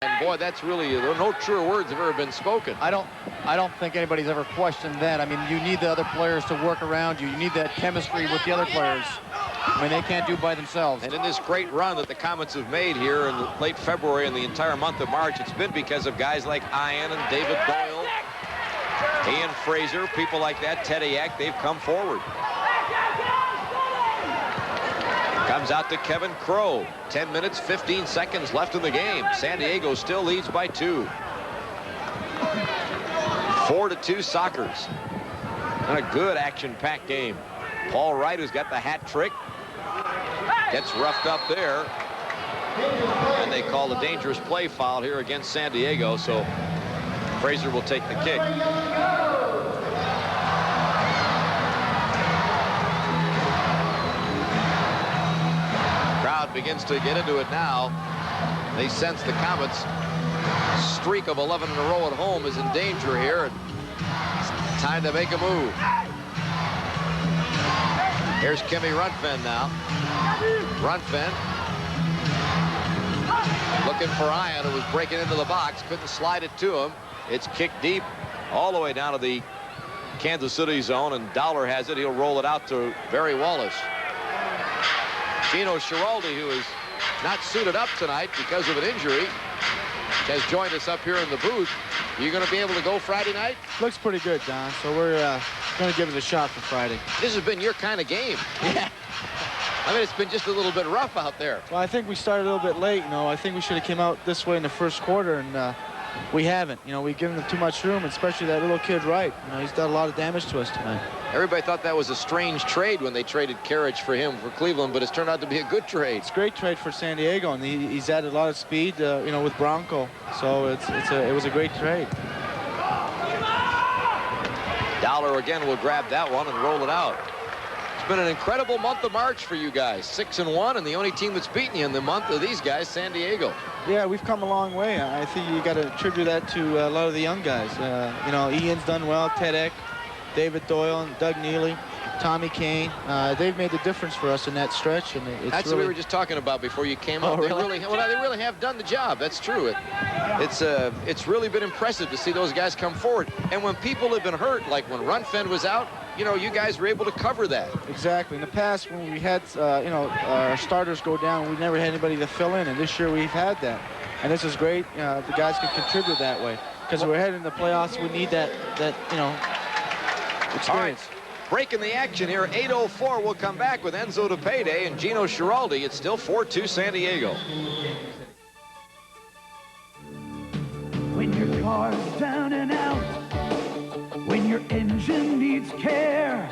And boy, that's really, no truer words have ever been spoken. I don't think anybody's ever questioned that. I mean, you need the other players to work around you. You need that chemistry with the other players. I mean, they can't do by themselves. And in this great run that the Comets have made here in late February and the entire month of March, it's been because of guys like Ian and David Doyle, Ian Fraser, people like that, Tediak, they've come forward. Comes out to Kevin Crow. 10 minutes, 15 seconds left in the game. San Diego still leads by 2. 4-2 Sockers. And a good action-packed game. Paul Wright, who's got the hat trick, gets roughed up there. And they call a dangerous play foul here against San Diego, so Fraser will take the kick. Crowd begins to get into it now. They sense the Comets' streak of 11 in a row at home is in danger here. It's time to make a move. Here's Kimmy Runfen now. Runfen looking for Ian, who was breaking into the box. Couldn't slide it to him. It's kicked deep all the way down to the Kansas City zone, and Dowler has it. He'll roll it out to Barry Wallace. Gino Schiraldi, who is not suited up tonight because of an injury, has joined us up here in the booth. You going to be able to go Friday night? Looks pretty good, Don. So we're going to give it a shot for Friday. This has been your kind of game. Yeah. I mean, it's been just a little bit rough out there. Well, I think we started a little bit late. You know, I think we should have came out this way in the first quarter, and we haven't. You know, we've given them too much room, especially that little kid Wright. You know, he's done a lot of damage to us tonight. Everybody thought that was a strange trade when they traded Carriage for him for Cleveland, but it's turned out to be a good trade. It's a great trade for San Diego, and he's added a lot of speed, you know, with Bronco. So it was a great trade. Dowler again will grab that one and roll it out. It's been an incredible month of March for you guys. 6-1, and the only team that's beaten you in the month of these guys, San Diego. Yeah, we've come a long way. I think you got to attribute that to a lot of the young guys. You know, Ian's done well, Ted Eck, David Doyle, and Doug Neely, Tommy Kane. They've made the difference for us in that stretch, and it's that's really... what we were just talking about before you came up. Really? They really have done the job. That's true. It's really been impressive to see those guys come forward. And when people have been hurt, like when Runfen was out, you know, you guys were able to cover that. Exactly. In the past, when we had, you know, our starters go down, we never had anybody to fill in, and this year we've had that. And this is great. The guys can contribute that way. Because we're heading to the playoffs, we need that you know, experience. All right. Breaking the action here. 8:04. We'll come back with Enzo de Payday and Gino Schiraldi. It's still 4-2 San Diego. When your car's down and out, when your engine needs care,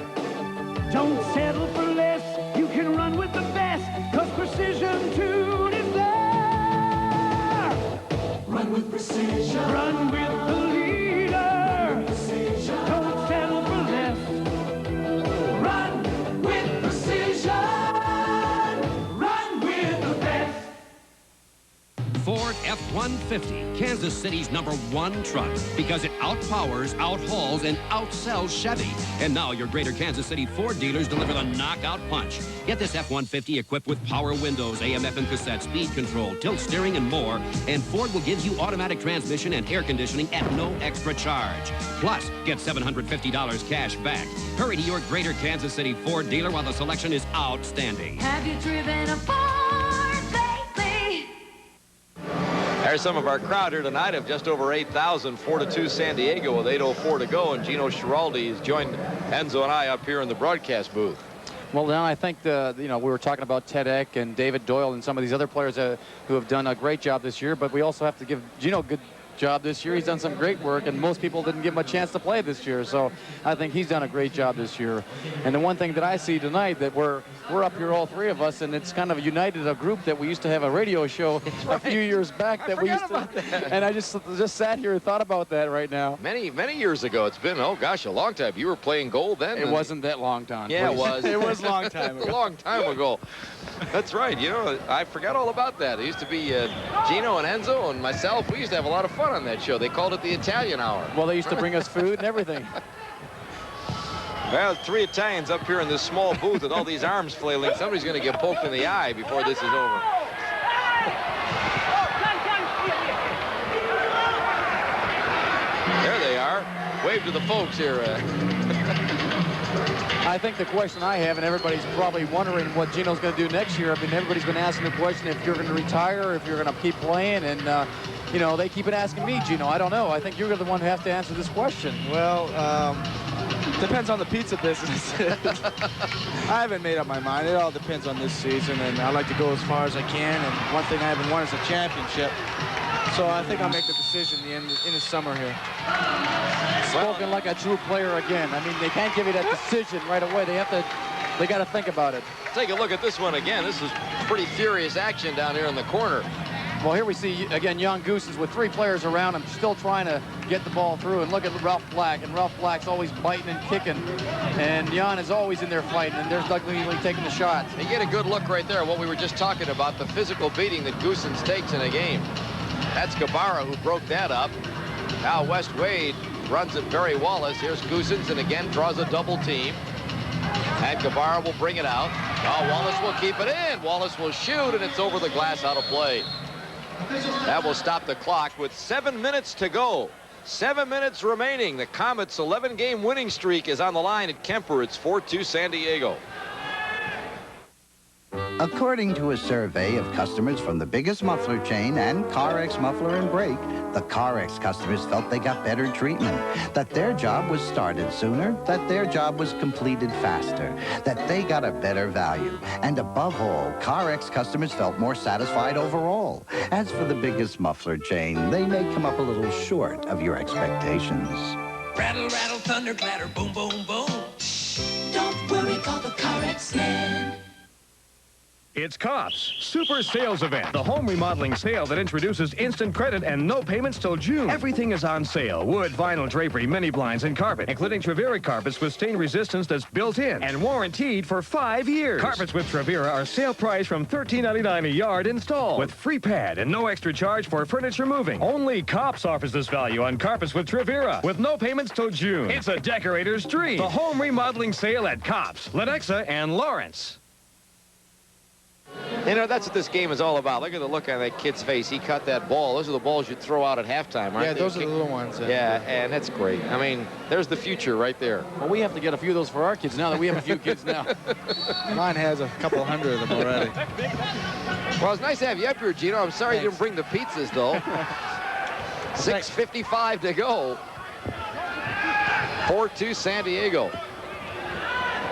don't settle for less. You can run with the best, 'cause Precision Tune is there. Run with Precision. Run with the leader. Precision. Don't settle for less. Run with Precision. Run with the best. Ford F-150, Kansas City's #1 truck, because it outpowers, outhauls, and outsells Chevy. And now your Greater Kansas City Ford dealers deliver the knockout punch. Get this F-150 equipped with power windows, AM/FM cassette, speed control, tilt steering, and more. And Ford will give you automatic transmission and air conditioning at no extra charge. Plus, get $750 cash back. Hurry to your Greater Kansas City Ford dealer while the selection is outstanding. Have you driven a Ford lately? There's some of our crowd here tonight of just over 8,000, 4-2 San Diego with 8:04 to go, and Gino Schiraldi has joined Enzo and I up here in the broadcast booth. Well, now I think you know, we were talking about Ted Eck and David Doyle and some of these other players who have done a great job this year, but we also have to give Gino a good job this year. He's done some great work, and most people didn't give him a chance to play this year, so I think he's done a great job this year. And the one thing that I see tonight, that we're up here, all three of us, and it's kind of united a group that we used to have a radio show a few years back that we used to, and I just sat here and thought about that right now. Many years ago. It's been, oh gosh, a long time. You were playing gold then. It wasn't that long, Don. Yeah, please. it was. It was a long time ago. A long time ago. That's right. You know, I forgot all about that. It used to be Gino and Enzo and myself. We used to have a lot of fun on that show. They called it the Italian Hour. Well, they used to bring us food and everything. Well, 3 Italians up here in this small booth with all these arms flailing. Somebody's going to get poked in the eye before this is over. wave to the folks here. I think the question I have, and everybody's probably wondering what Gino's going to do next year. I mean, everybody's been asking the question if you're going to retire, or if you're going to keep playing, and you know, they keep asking me, Gino. I don't know. I think you're the one who has to answer this question. Well, depends on the pizza business. I haven't made up my mind. It all depends on this season, and I like to go as far as I can. And one thing I haven't won is a championship. So I think I'll make the decision in the summer here. Spoken like a true player again. I mean, they can't give you that decision right away. They got to think about it. Take a look at this one again. This is pretty furious action down here in the corner. Well, here we see, again, Jan Goosens with 3 players around him, still trying to get the ball through. And look at Ralph Black, and Ralph Black's always biting and kicking. And Jan is always in there fighting, and there's Doug Leahy taking the shots. You get a good look right there, what we were just talking about, the physical beating that Goosens takes in a game. That's Gabara who broke that up. Now West Wade runs it Barry Wallace. Here's Goosens, and again draws a double team. And Gabara will bring it out. Now Wallace will keep it in. Wallace will shoot, and it's over the glass, out of play. That will stop the clock with 7 minutes to go. 7 minutes remaining. The Comets' 11-game winning streak is on the line at Kemper. It's 4-2 San Diego. According to a survey of customers from the biggest muffler chain and CarX Muffler and Brake, the CarX customers felt they got better treatment, that their job was started sooner, that their job was completed faster, that they got a better value, and above all, CarX customers felt more satisfied overall. As for the biggest muffler chain, they may come up a little short of your expectations. Rattle, rattle, thunder, clatter, boom, boom, boom. Don't worry, call the CarX man. It's Cops Super Sales Event, the home remodeling sale that introduces instant credit and no payments till June. Everything is on sale. Wood, vinyl, drapery, mini blinds, and carpet, including Trevera carpets with stain resistance that's built in and warranted for 5 years. Carpets with Trevera are sale price from $13.99 a yard installed, with free pad and no extra charge for furniture moving. Only Cops offers this value on carpets with Trevera, with no payments till June. It's a decorator's dream. The home remodeling sale at Cops, Lenexa, and Lawrence. You know, that's what this game is all about. Look at the look on that kid's face. He cut that ball. Those are the balls you'd throw out at halftime, aren't Yeah, they? those are the little ones. Yeah, and that's great. I mean, there's the future right there. Well, we have to get a few of those for our kids now that we have a few kids now. Mine has a couple hundred of them already. Well, it's nice to have you up here, Gino. I'm sorry you didn't bring the pizzas, though. 6:55 to go. 4-2 San Diego.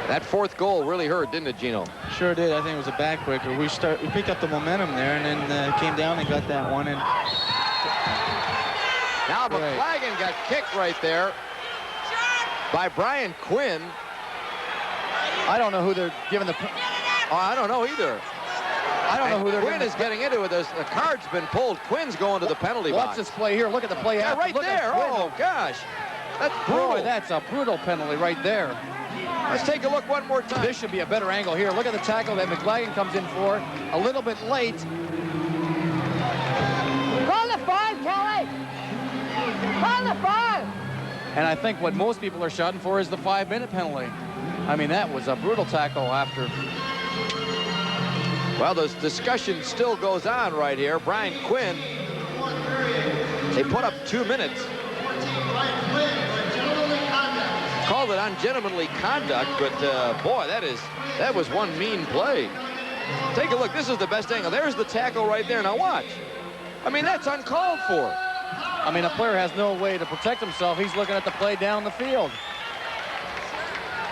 That fourth goal really hurt, didn't it, Gino? Sure did. I think it was a backbreaker. We picked up the momentum there, and then came down and got that one. And now McFlagan got kicked right there by Brian Quinn. I don't know who they're giving the... Oh, I don't know either. I don't know who they're Quinn is getting into it. The card's been pulled. Quinn's going to the penalty box. Watch this play here. Look at the play. Yeah, right there. Oh, gosh. That's brutal. Boy, that's a brutal penalty right there. Let's take a look one more time. This should be a better angle here. Look at the tackle that McLagan comes in for. A little bit late. Call the 5, Kelly! Call the 5! And I think what most people are shouting for is the 5-minute penalty. I mean, that was a brutal tackle after. Well, the discussion still goes on right here. Brian Quinn, they put up 2 minutes. Called it ungentlemanly conduct, but boy, that was one mean play. Take a look. This is the best angle. There's the tackle right there. Now watch. I mean, that's uncalled for. I mean, a player has no way to protect himself. He's looking at the play down the field.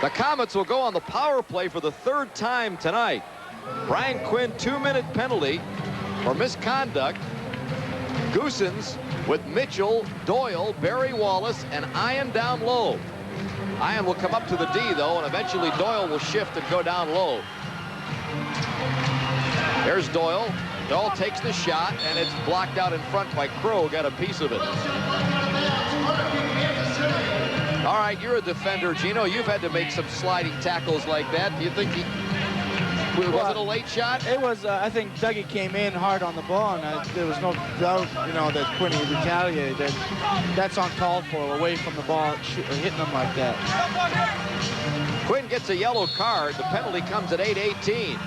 The Comets will go on the power play for the 3rd time tonight. Brian Quinn, 2-minute penalty for misconduct. Goosens with Mitchell, Doyle, Barry Wallace, and Ian down low. Ian will come up to the D, though, and eventually Doyle will shift and go down low. There's Doyle. Doyle takes the shot, and it's blocked out in front by Crow. Got a piece of it. All right, you're a defender, Gino. You've had to make some sliding tackles like that. Do you think was it a late shot? It was, I think Dougie came in hard on the ball, and there was no doubt, you know, that Quinn retaliated. That's uncalled for, away from the ball, hitting them like that. Quinn gets a yellow card. The penalty comes at 8:18.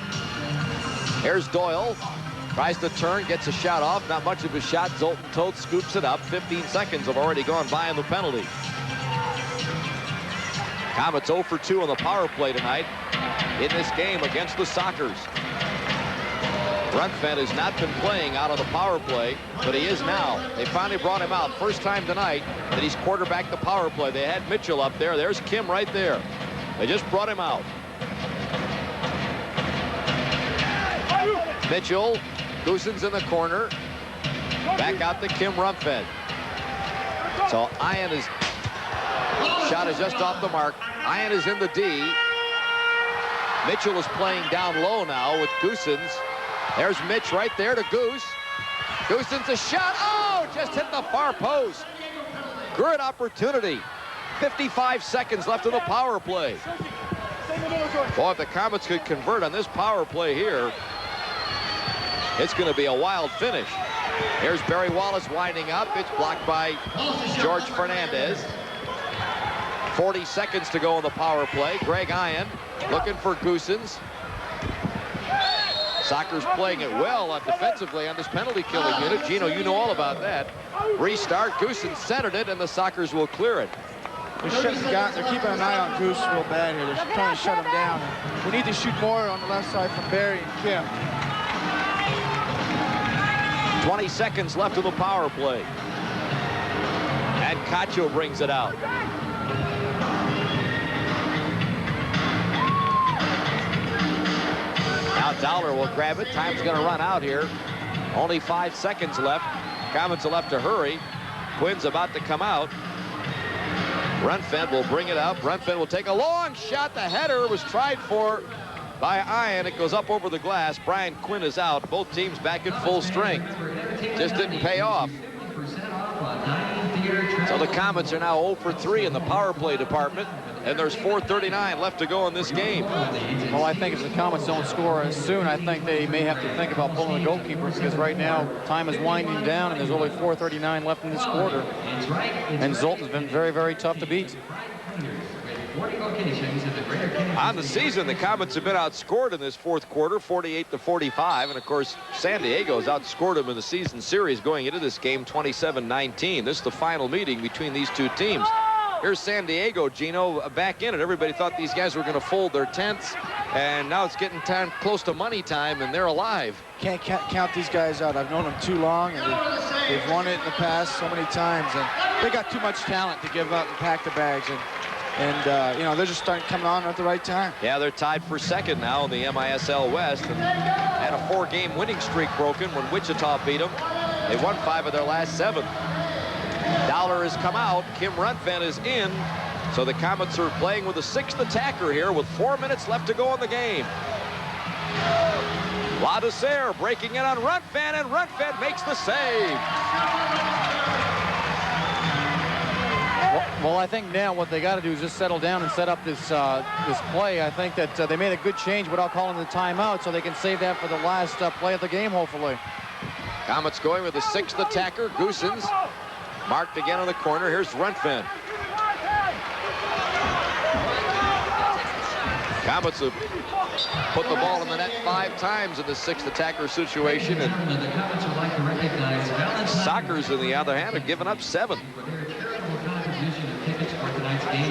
Here's Doyle. Tries to turn, gets a shot off. Not much of a shot. Zoltan Toth scoops it up. 15 seconds have already gone by on the penalty. Comets 0 for 2 on the power play tonight in this game against the Sockers. Runfeld has not been playing out on the power play, but he is now. They finally brought him out. First time tonight that he's quarterbacked the power play. They had Mitchell up there. There's Kim right there. They just brought him out. Mitchell, Goosen's in the corner. Back out to Kim Rumpfed. So Ian is, shot is just off the mark. Ian is in the D. Mitchell is playing down low now with Goosen's. There's Mitch right there to Goose. Goosen's a shot. Oh, just hit the far post. Good opportunity. 55 seconds left in the power play. Boy, if the Comets could convert on this power play here, it's going to be a wild finish. Here's Barry Wallace winding up. It's blocked by George Fernandez. 40 seconds to go in the power play. Greg Ian looking for Goosen's. Sockers playing it well defensively on this penalty killing unit. Gino, you know all about that. Restart. Goosen centered it, and the Sockers will clear it. They're keeping an eye on Goose real bad here. They're trying to shut him down. We need to shoot more on the left side from Barry and Kim. 20 seconds left of the power play. And Cacho brings it out. Now Dowler will grab it. Time's going to run out here. Only 5 seconds left. Comets will have to hurry. Quinn's about to come out. Runfeld will bring it up. Runfeld will take a long shot. The header was tried for by Ian. It goes up over the glass. Brian Quinn is out. Both teams back at full strength. Just didn't pay off. So the Comets are now 0 for 3 in the power play department, and there's 4:39 left to go in this game. Well, I think if the Comets don't score soon, I think they may have to think about pulling the goalkeeper, because right now time is winding down and there's only 4:39 left in this quarter. And Zoltan's been very, very tough to beat. On the season, the Comets have been outscored in this fourth quarter, 48-45. And, of course, San Diego's outscored them in the season series going into this game, 27-19. This is the final meeting between these two teams. Here's San Diego, Gino, back in it. Everybody thought these guys were going to fold their tents, and now it's getting time close to money time, and they're alive. Can't count these guys out. I've known them too long, and they've won it in the past so many times, and they got too much talent to give up and pack the bags. And you know, they're just starting coming on at the right time. Yeah, they're tied for second now in the MISL West, and had a 4-game winning streak broken when Wichita beat them. They won 5 of their last 7. Dowler has come out. Kim Runfeld is in. So the Comets are playing with a 6th attacker here with 4 minutes left to go in the game. Ladouceur breaking in on Runfeld, and Runfeld makes the save. Well, I think now what they got to do is just settle down and set up this this play. I think that they made a good change without calling the timeout, so they can save that for the last play of the game, hopefully. Comets going with the 6th attacker, Goosen's. Marked again on the corner. Here's Runfeld. Comets have put the ball in the net 5 times in the 6th attacker situation, and Sockers, on the other hand, have given up 7.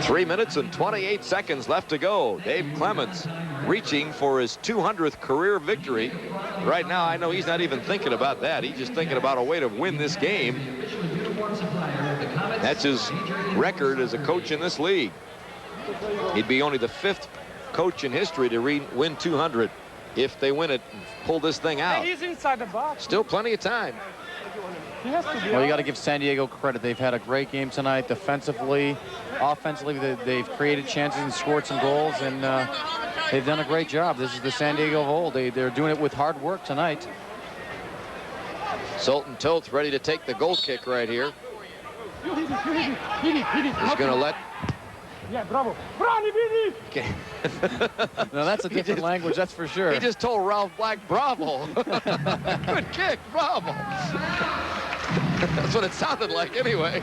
3 minutes and 28 seconds left to go. Dave Clements reaching for his 200th career victory. Right now, I know he's not even thinking about that. He's just thinking about a way to win this game. That's his record as a coach in this league. He'd be only the 5th coach in history to win 200 if they win it and pull this thing out. He's inside the box. Still plenty of time. Well, you got to give San Diego credit. They've had a great game tonight defensively. Offensively, they've created chances and scored some goals, and they've done a great job. This is the San Diego of old. They're doing it with hard work tonight. Sultan Toth ready to take the goal kick right here. He's going to let... Yeah, bravo. Okay. No, that's a different language, that's for sure. He just told Ralph Black, bravo. Good kick, bravo. That's what it sounded like anyway.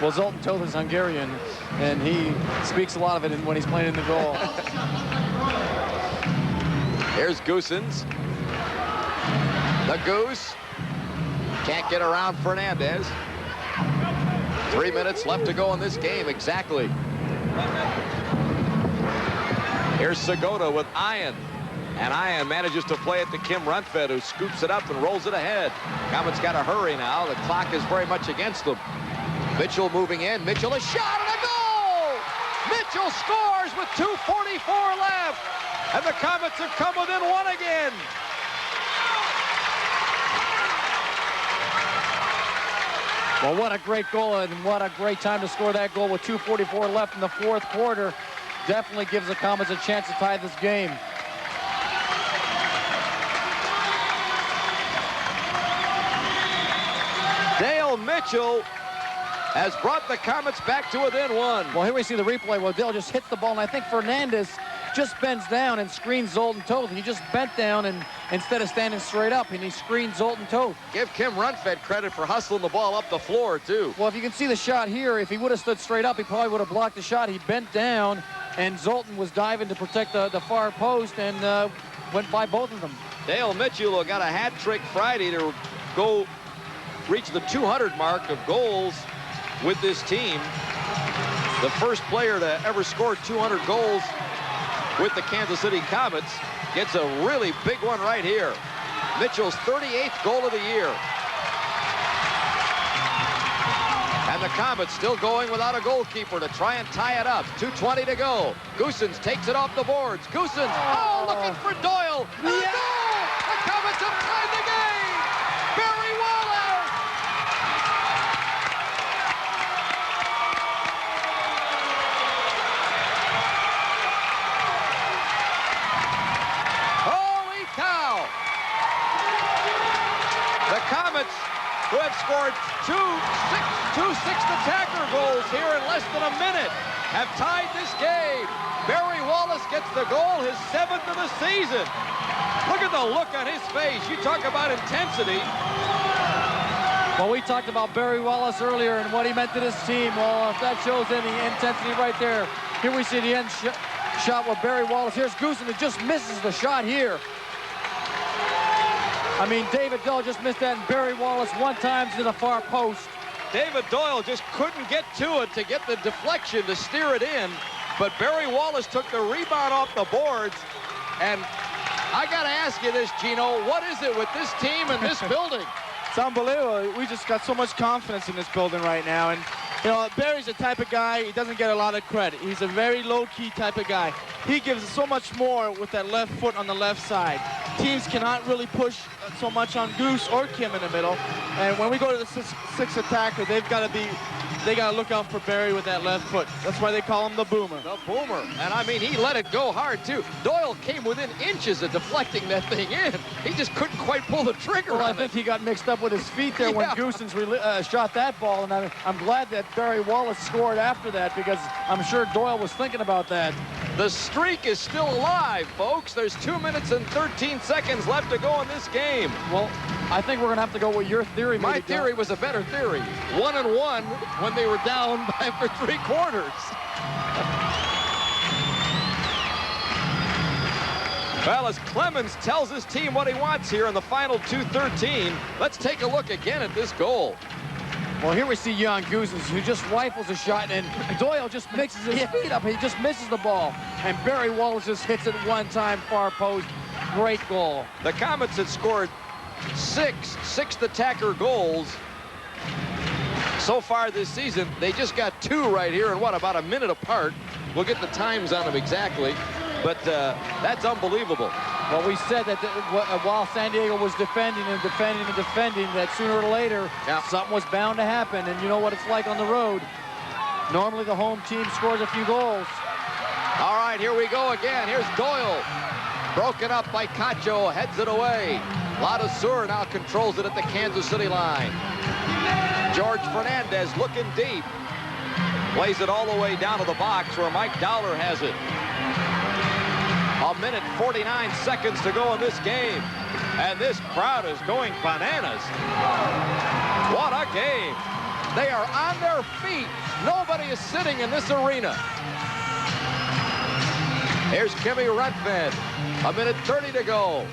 Well, Zoltan Toth is Hungarian, and he speaks a lot of it when he's playing in the goal. Here's Goosen's. The Goose. Can't get around Fernandez. 3 minutes left to go in this game, exactly. Here's Segota with Ian. And Ian manages to play it to Kim Rundfed, who scoops it up and rolls it ahead. Comets got to hurry now. The clock is very much against them. Mitchell moving in. Mitchell, a shot and a goal! Mitchell scores with 2:44 left. And the Comets have come within one again. Well, what a great goal, and what a great time to score that goal with 2:44 left in the fourth quarter. Definitely gives the Comets a chance to tie this game. Dale Mitchell has brought the Comets back to within one. Well, here we see the replay where Dale just hits the ball, and I think Fernandez just bends down and screens Zoltan Toth. He just bent down and instead of standing straight up, and he screens Zoltan Toth. Give Kim Rundfed credit for hustling the ball up the floor, too. Well, if you can see the shot here, if he would have stood straight up, he probably would have blocked the shot. He bent down, and Zoltan was diving to protect the far post and went by both of them. Dale Mitchell got a hat trick Friday to go reach the 200 mark of goals with this team. The first player to ever score 200 goals with the Kansas City Comets gets a really big one right here. Mitchell's 38th goal of the year. And the Comets still going without a goalkeeper to try and tie it up. 2:20 to go. Goosens takes it off the boards. Goosens, looking for Doyle. And a goal! The Comets have tied the game! Barry Wallace! Holy cow! The Comets, who have scored two sixth attacker goals here in less than a minute, have tied this game. Barry Wallace gets the goal, his 7th of the season. Look at the look on his face. You talk about intensity. Well, we talked about Barry Wallace earlier and what he meant to this team. Well, if that shows any intensity right there. Here we see the end shot with Barry Wallace. Here's Goosen, who just misses the shot here. I mean, David Doyle just missed that, and Barry Wallace one time to the far post. David Doyle just couldn't get to it to get the deflection to steer it in, but Barry Wallace took the rebound off the boards. And I got to ask you this, Gino, what is it with this team and this building? It's unbelievable. We just got so much confidence in this building right now. And, you know, Barry's the type of guy, he doesn't get a lot of credit. He's a very low-key type of guy. He gives so much more with that left foot on the left side. Teams cannot really push so much on Goose or Kim in the middle. And when we go to the sixth attacker, they got to look out for Barry with that left foot. That's why they call him the Boomer. The Boomer. And I mean, he let it go hard, too. Doyle came within inches of deflecting that thing in. He just couldn't quite pull the trigger Well, on I think he got mixed up with his feet there when Goosens shot that ball. And I'm glad that Barry Wallace scored after that, because I'm sure Doyle was thinking about that. The streak is still alive, folks. There's 2 minutes and 13 seconds left to go in this game. Well, I think we're going to have to go with your theory. My theory was a better theory. 1-1 when they were down for 3 quarters. Well, as Clemens tells his team what he wants here in the final 2:13, let's take a look again at this goal. Well, here we see Jan Goosens, who just rifles a shot, and Doyle just mixes his feet up. He just misses the ball, and Barry Wallace just hits it one time, far post. Great goal. The Comets had scored 6 sixth attacker goals so far this season. They just got 2 right here in about a minute apart. We'll get the times on them exactly, but that's unbelievable. Well, we said that while San Diego was defending, that sooner or later, something was bound to happen. And you know what it's like on the road. Normally the home team scores a few goals. All right, here we go again. Here's Doyle. Broken up by Cacho, heads it away. Ladouceur now controls it at the Kansas City line. George Fernandez looking deep. Plays it all the way down to the box where Mike Dowler has it. 1 minute, 49 seconds to go in this game. And this crowd is going bananas. What a game. They are on their feet. Nobody is sitting in this arena. Here's Kimmy Rundfed. 1 minute 30 to go.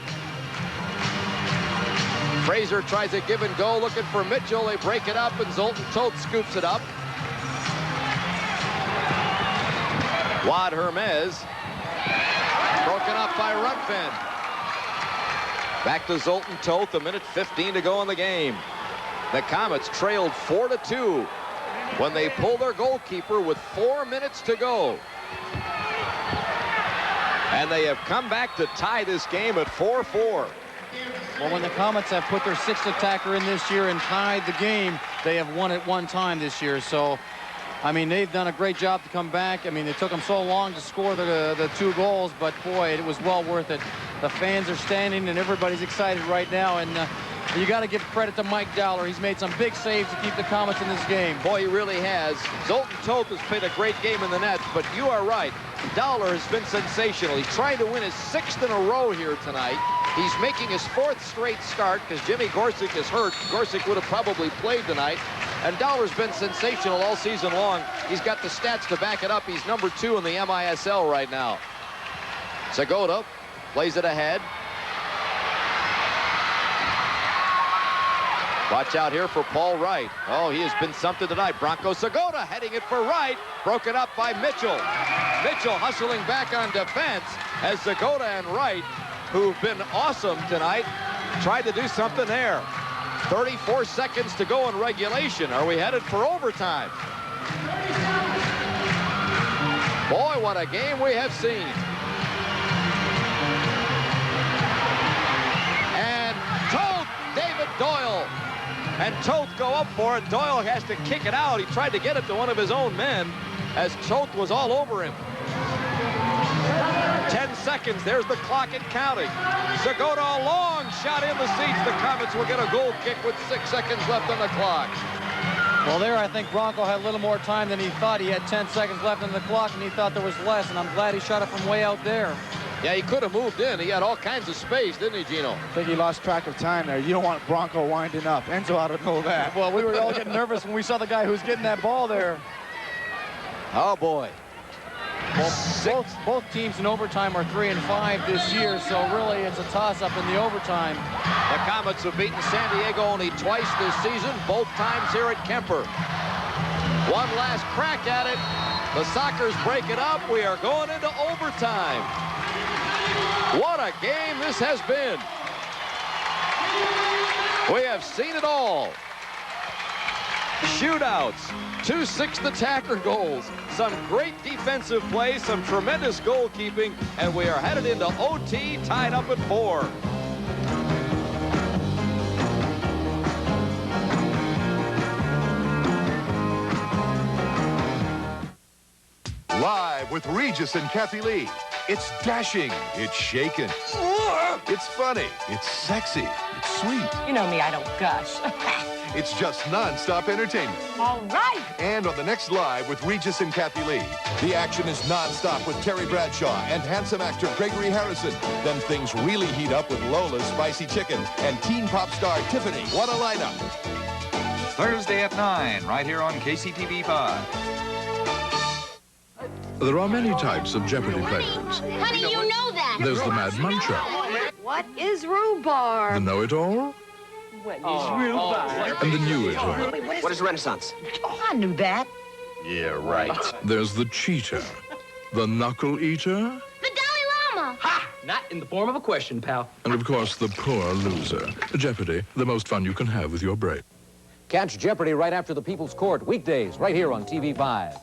Fraser tries a give and go, looking for Mitchell. They break it up, and Zoltan Toth scoops it up. Wad Hermes. Broken up by Rutphin. Back to Zoltan Toth, 1:15 to go in the game. The Comets trailed 4-2 when they pulled their goalkeeper with 4 minutes to go. And they have come back to tie this game at 4-4. Well, when the Comets have put their sixth attacker in this year and tied the game, they have won at one time this year. So, I mean, they've done a great job to come back. I mean, it took them so long to score the 2 goals, but boy, it was well worth it. The fans are standing and everybody's excited right now, and you got to give credit to Mike Dowler. He's made some big saves to keep the Comets in this game. Boy, he really has. Zoltan Toth has played a great game in the net, but you are right. Dowler has been sensational. He's trying to win his 6th in a row here tonight. He's making his 4th straight start because Jimmy Gorsick is hurt. Gorsick would have probably played tonight. And Dowler's been sensational all season long. He's got the stats to back it up. He's number 2 in the MISL right now. Segota plays it ahead. Watch out here for Paul Wright. Oh, he has been something tonight. Bronco Segota heading it for Wright. Broken up by Mitchell. Mitchell hustling back on defense as Segota and Wright, who've been awesome tonight, tried to do something there. 34 seconds to go in regulation. Are we headed for overtime? Boy, what a game we have seen. And Toth, David Doyle. And Toth go up for it. Doyle has to kick it out. He tried to get it to one of his own men as Toth was all over him. 10 seconds. There's the clock and counting. Segota, a long shot in the seats. The Comets will get a goal kick with 6 seconds left on the clock. Well, there I think Bronco had a little more time than he thought. He had 10 seconds left on the clock, and he thought there was less, and I'm glad he shot it from way out there. Yeah, he could have moved in. He had all kinds of space, didn't he, Gino? I think he lost track of time there. You don't want Bronco winding up. Enzo ought to know that. Well, we were all getting nervous when we saw the guy who was getting that ball there. Oh, boy. Well, both teams in overtime are 3-5 this year, so really it's a toss-up in the overtime. The Comets have beaten San Diego only twice this season, both times here at Kemper. One last crack at it. The Sockers break it up. We are going into overtime. What a game this has been. We have seen it all. Shootouts, 2 sixth attacker goals, some great defensive play, some tremendous goalkeeping, and we are headed into OT, tied up at 4. Live with Regis and Kathy Lee. It's dashing, it's shaken, it's funny, it's sexy, it's sweet. You know me, I don't gush. It's just non-stop entertainment. All right. And on the next Live with Regis and Kathy Lee, the action is non-stop with Terry Bradshaw and handsome actor Gregory Harrison. Then things really heat up with Lola's Spicy Chicken and teen pop star Tiffany. What a lineup. Thursday at 9, right here on KCTV5. There are many types of Jeopardy players. Honey, you know that. There's the Mad Muncher, What is rhubarb? the Know-It-All, What is rhubarb? and the Knew-It-All. What is Renaissance? I knew that. Yeah, right. There's the Cheater, the Knuckle Eater, The Dalai Lama. Ha! Not in the form of a question, pal. and of course the Poor Loser. Jeopardy, the most fun you can have with your brain. Catch Jeopardy right after the People's Court, weekdays, right here on TV5.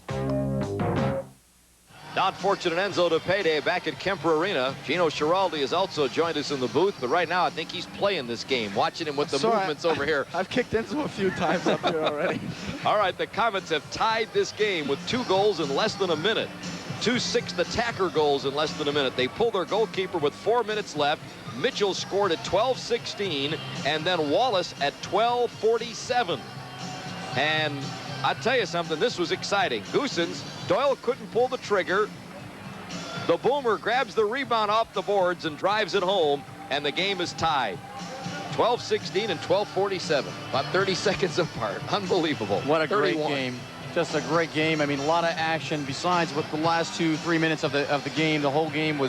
Don Fortune and Enzo DePayday back at Kemper Arena. Gino Schiraldi has also joined us in the booth, but right now I think he's playing this game, watching him with the movements over here. I've kicked Enzo a few times up here already. All right, the Comets have tied this game with 2 goals in less than a minute. 2 sixth attacker goals in less than a minute. They pulled their goalkeeper with 4 minutes left. Mitchell scored at 12:16, and then Wallace at 12:47. And I tell you something, this was exciting. Goossens, Doyle couldn't pull the trigger. The Boomer grabs the rebound off the boards and drives it home, and the game is tied. 12:16 and 12:47, about 30 seconds apart. Unbelievable. What a 31. great game. Just a great game. I mean, a lot of action. Besides, with the last 2-3 minutes of the game, the whole game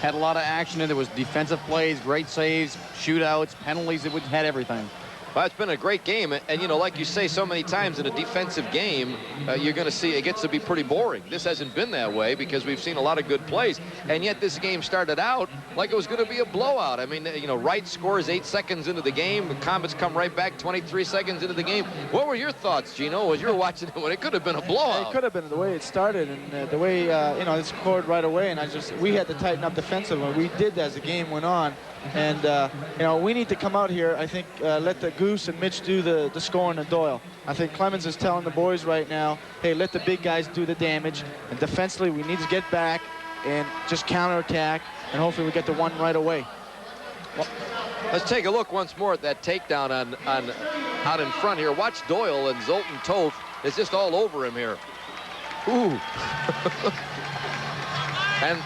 had a lot of action, and there was defensive plays, great saves, shootouts, penalties. It had everything. Well, it's been a great game, and you know, like you say so many times in a defensive game, you're going to see it gets to be pretty boring. This hasn't been that way because we've seen a lot of good plays, and yet this game started out like it was going to be a blowout. I mean, you know, Wright scores 8 seconds into the game. The Comets come right back 23 seconds into the game. What were your thoughts, Gino, as you were watching it when it could have been a blowout? It could have been the way it started and the way, you know, it scored right away, and we had to tighten up defensively. We did as the game went on. And, you know, we need to come out here, I think, let the Goose and Mitch do the scoring and Doyle. I think Clemens is telling the boys right now, hey, let the big guys do the damage. And defensively, we need to get back and just counterattack, and hopefully we get the one right away. Well, let's take a look once more at that takedown on out in front here. Watch Doyle, and Zoltan Toth is just all over him here. Ooh. And,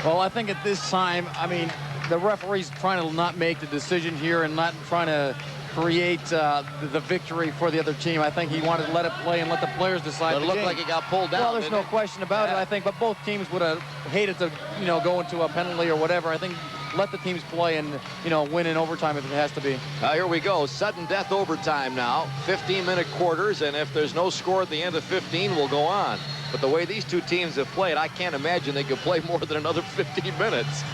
well, I think at this time, I mean, the referee's trying to not make the decision here and not trying to create the victory for the other team. I think he wanted to let it play and let the players decide. But it looked like he got pulled down. Well, there's no question about it, I think, but both teams would have hated to, you know, go into a penalty or whatever. I think let the teams play and, you know, win in overtime if it has to be. Here we go. Sudden death overtime now. 15-minute quarters, and if there's no score at the end of 15, we'll go on. But the way these two teams have played, I can't imagine they could play more than another 15 minutes.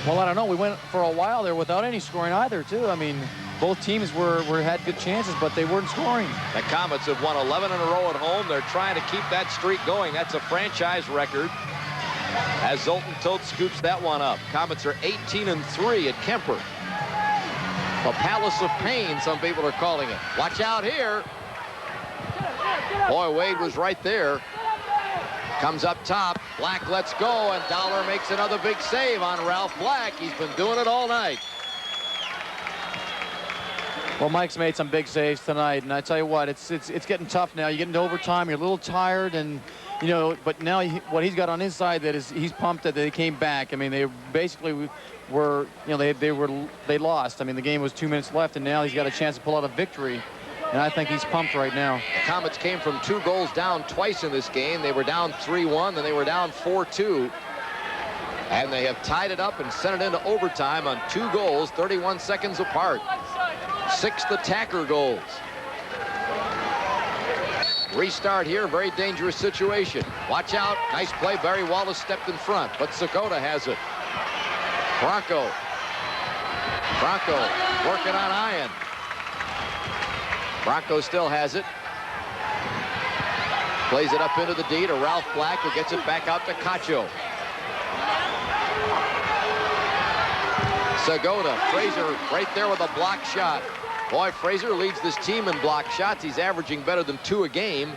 Well, I don't know. We went for a while there without any scoring either, too. I mean, both teams had good chances, but they weren't scoring. The Comets have won 11 in a row at home. They're trying to keep that streak going. That's a franchise record. As Zoltan Toth scoops that one up. Comets are 18-3 at Kemper. The Palace of Pain, some people are calling it. Watch out here. Boy, Wade was right there. Comes up top. Black lets go, and Dollar makes another big save on Ralph Black. He's been doing it all night. Well, Mike's made some big saves tonight, and I tell you what, it's getting tough now. You get into overtime, you're a little tired, and you know, but now what he's got on his side, that is, he's pumped that they came back. I mean, they basically were, you know, they lost. I mean, the game was 2 minutes left, and now he's got a chance to pull out a victory. And I think he's pumped right now. The Comets came from 2 goals down twice in this game. They were down 3-1, then they were down 4-2. And they have tied it up and sent it into overtime on 2 goals, 31 seconds apart. 6th attacker goals. Restart here, very dangerous situation. Watch out, nice play. Barry Wallace stepped in front, but Sakota has it. Bronco working on Ian. Bronco still has it. Plays it up into the D to Ralph Black, who gets it back out to Cacho. Segota, Fraser right there with a block shot. Boy, Fraser leads this team in block shots. He's averaging better than 2 a game.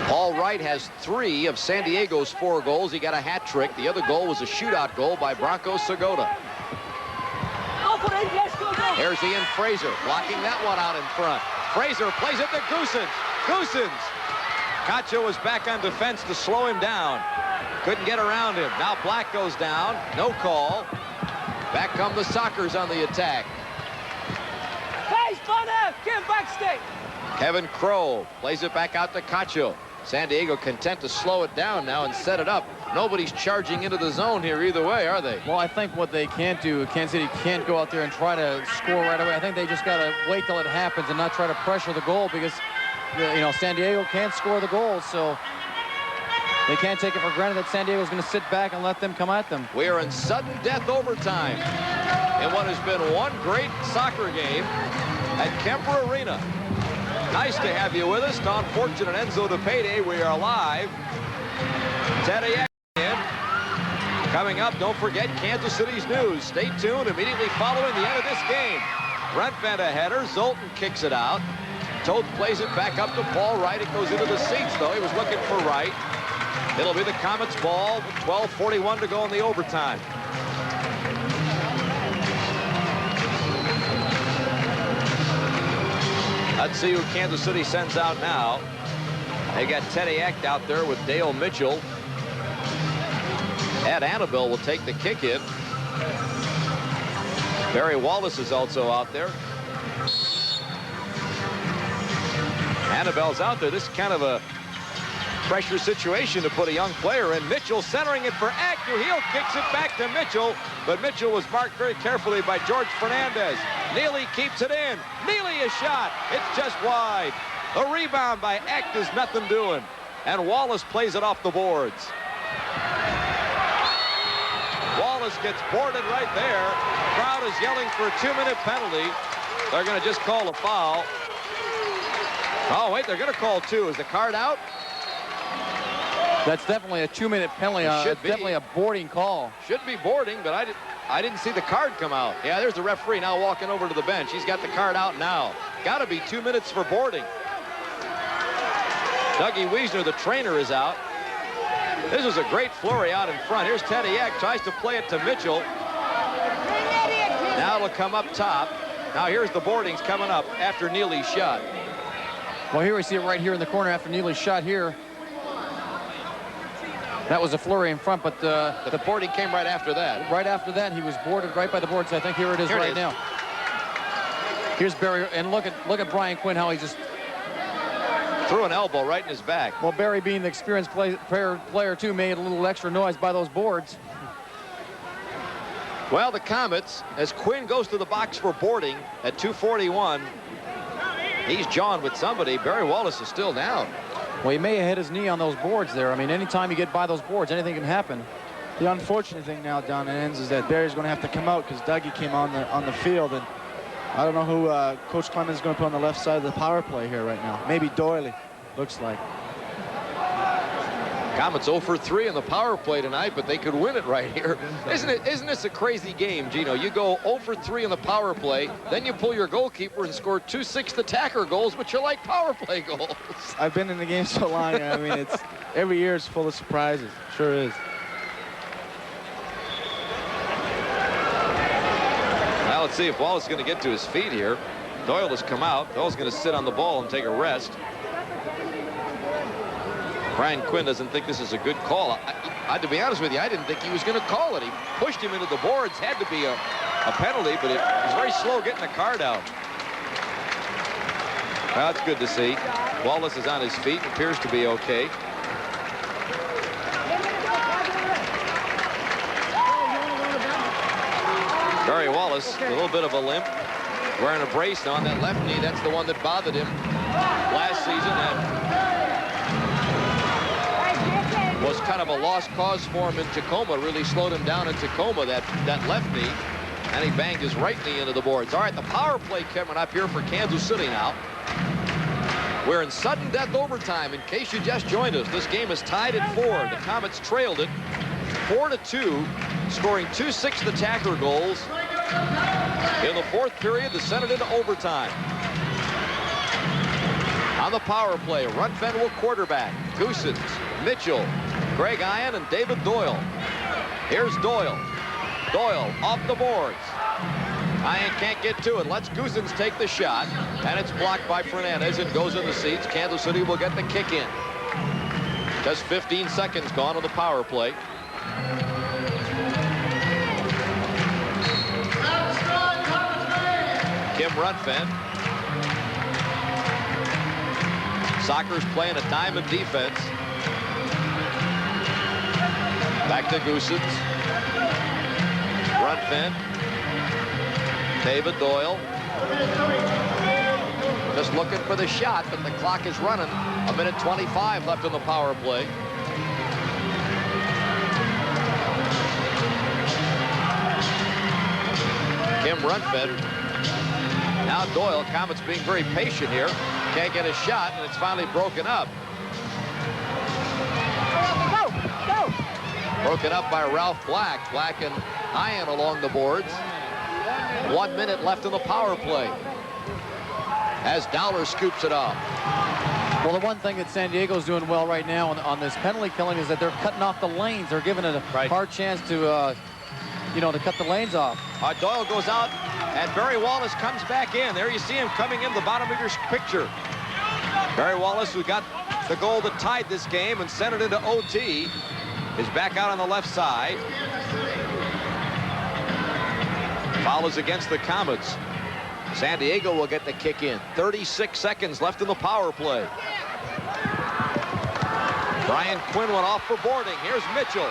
Paul Wright has 3 of San Diego's 4 goals. He got a hat trick. The other goal was a shootout goal by Bronco Segota. Here's Ian Fraser blocking that one out in front. Fraser plays it to Goosens. Goosens. Cacho was back on defense to slow him down. Couldn't get around him. Now Black goes down. No call. Back come the Sockers on the attack. Kevin Crow plays it back out to Cacho. San Diego content to slow it down now and set it up. Nobody's charging into the zone here either way, are they? Well, I think what they can't do, Kansas City can't go out there and try to score right away. I think they just got to wait till it happens and not try to pressure the goal because, you know, San Diego can't score the goals, so they can't take it for granted that San Diego's going to sit back and let them come at them. We are in sudden death overtime in what has been one great soccer game at Kemper Arena. Nice to have you with us. Don Fortune and Enzo DePede. We are live. Teddy in. Coming up, don't forget Kansas City's news. Stay tuned immediately following the end of this game. Brent Vent a header. Zoltan kicks it out. Toth plays it back up to Paul Wright. It goes into the seats, though. He was looking for Wright. It'll be the Comets' ball with 12:41 to go in the overtime. Let's see who Kansas City sends out now. They got Teddy Eck out there with Dale Mitchell. Ed Annabelle will take the kick in. Barry Wallace is also out there. Annabelle's out there. This is kind of a pressure situation to put a young player in. Mitchell centering it for Agnew. Heel kicks it back to Mitchell, but Mitchell was marked very carefully by George Fernandez. Neely keeps it in. Neely a shot. It's just wide. A rebound by Act is nothing doing. And Wallace plays it off the boards. Wallace gets boarded right there. Crowd is yelling for a 2-minute penalty. They're going to just call a foul. Oh, wait, they're going to call 2. Is the card out? That's definitely a 2-minute penalty. Should be. Definitely a boarding call. Should be boarding, but I didn't see the card come out. Yeah, there's the referee now walking over to the bench. He's got the card out now. Got to be 2 minutes for boarding. Dougie Wiesner, the trainer, is out. This is a great flurry out in front. Here's Teddy Eck, tries to play it to Mitchell. Now it'll come up top. Now here's the boardings coming up after Neely's shot. Well, here we see it right here in the corner after Neely's shot here. That was a flurry in front, but the boarding came right after that. Right after that, he was boarded right by the boards. I think here it is right now. Here's Barry, and look at Brian Quinn, how he just threw an elbow right in his back. Well, Barry, being the experienced player too, made a little extra noise by those boards. Well, the Comets, as Quinn goes to the box for boarding at 2:41, he's jawing with somebody. Barry Wallace is still down. Well, he may have hit his knee on those boards there. I mean, anytime you get by those boards, anything can happen. The unfortunate thing now down the ends is that Barry's going to have to come out because Dougie came on the field, and I don't know who Coach Clemens is going to put on the left side of the power play here right now. Maybe Doyley, looks like. Comets 0 for 3 in the power play tonight, but they could win it right here. Isn't this a crazy game, Gino? You go 0 for 3 in the power play, then you pull your goalkeeper and score 2 6th attacker goals, but you like power play goals. I've been in the game so long. I mean, it's every year is full of surprises. Sure is. Now let's see if Wallace is going to get to his feet here. Doyle has come out. Doyle's going to sit on the ball and take a rest. Brian Quinn doesn't think this is a good call. To be honest with you, I didn't think he was going to call it. He pushed him into the boards. Had to be a penalty, but he's very slow getting the card out. Well, that's good to see. Wallace is on his feet. Appears to be okay. Barry Wallace, a little bit of a limp. Wearing a brace on that left knee. That's the one that bothered him last season. And was kind of a lost cause for him in Tacoma. Really slowed him down in Tacoma, that left knee. And he banged his right knee into the boards. All right, the power play coming up here for Kansas City now. We're in sudden death overtime. In case you just joined us, this game is tied at 4. The Comets trailed it 4-2, scoring 2 6th attacker goals. In the 4th period, they sent it into overtime. On the power play, Runfen will quarterback. Goosens, Mitchell, Greg Ian, and David Doyle. Here's Doyle. Doyle off the boards. Ian can't get to it. Lets Goosens take the shot, and it's blocked by Fernandez and goes in the seats. Kansas City will get the kick in. Just 15 seconds gone on the power play. Kim Runfen. Soccer's playing a diamond defense. Back to Goosens. Runfen. David Doyle. Just looking for the shot, but the clock is running. 1:25 left in the power play. Kim Runfen. Now Doyle. Comets being very patient here. Can't get a shot, and it's finally broken up. Broken up by Ralph Black. Black and Ian along the boards. 1 minute left in the power play as Dowler scoops it off. Well, the one thing that San Diego's doing well right now on this penalty killing is that they're cutting off the lanes. They're giving it a hard chance to, to cut the lanes off. Doyle goes out, and Barry Wallace comes back in. There you see him coming in the bottom of your picture. Barry Wallace, who got the goal that tied this game and sent it into OT, is back out on the left side. Foul is against the Comets. San Diego will get the kick in. 36 seconds left in the power play. Brian Quinn went off for boarding. Here's Mitchell.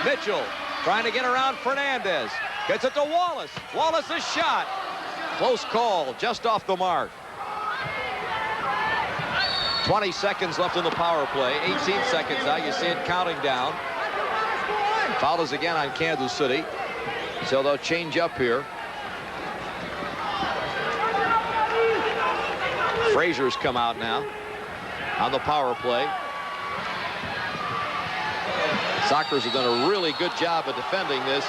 Mitchell trying to get around Fernandez. Gets it to Wallace. Wallace's shot. Close call, just off the mark. 20 seconds left in the power play. 18 seconds now. You see it counting down. Foul is again on Kansas City. So they'll change up here. Frazier's come out now on the power play. Sockers have done a really good job of defending this.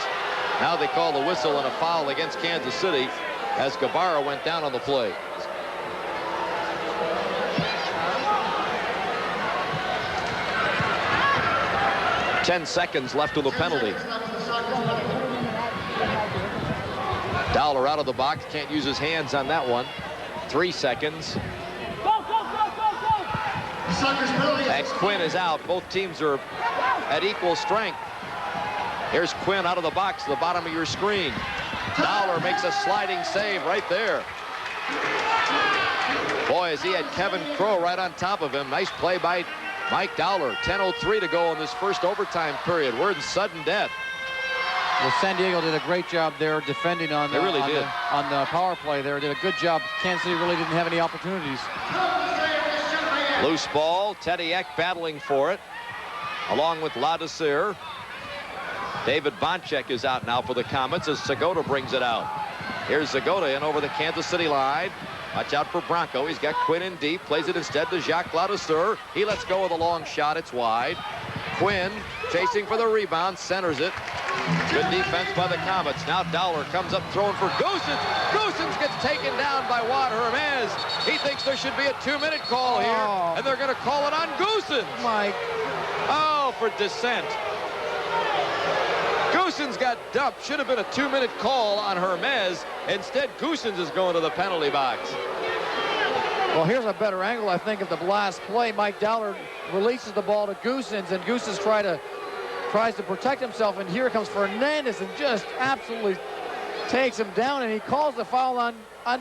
Now they call the whistle and a foul against Kansas City as Guevara went down on the play. Ten seconds left of the penalty. Dowler out of the box, can't use his hands on that one. 3 seconds. And Quinn is out. Both teams are at equal strength. Here's Quinn out of the box, the bottom of your screen. Dowler makes a sliding save right there. Boy, as he had Kevin Crowe right on top of him. Nice play by Mike Dowler. 10:03 to go in this first overtime period. We're in sudden death. Well, San Diego did a great job there defending on the, they really did. On the power play there. Did a good job. Kansas City really didn't have any opportunities. Loose ball. Teddy Eck battling for it, along with Ladouceur. David Bonchek is out now for the Comets as Segota brings it out. Here's Segota in over the Kansas City line. Watch out for Bronco. He's got Quinn in deep. Plays it instead to Jacques Ladouceur. He lets go with a long shot. It's wide. Quinn chasing for the rebound. Centers it. Good defense by the Comets. Now Dowler comes up throwing for Goosens. Goosens gets taken down by Juan Hermes. He thinks there should be a 2-minute call here, and they're going to call it on Goosens. Mike. Oh, for dissent. Goosens got dumped. Should have been a 2-minute call on Hermes. Instead, Goosens is going to the penalty box. Well, here's a better angle, I think, of the last play. Mike Dowler releases the ball to Goosens, and Goosens tries to protect himself, and here comes Fernandez and just absolutely takes him down, and he calls the foul on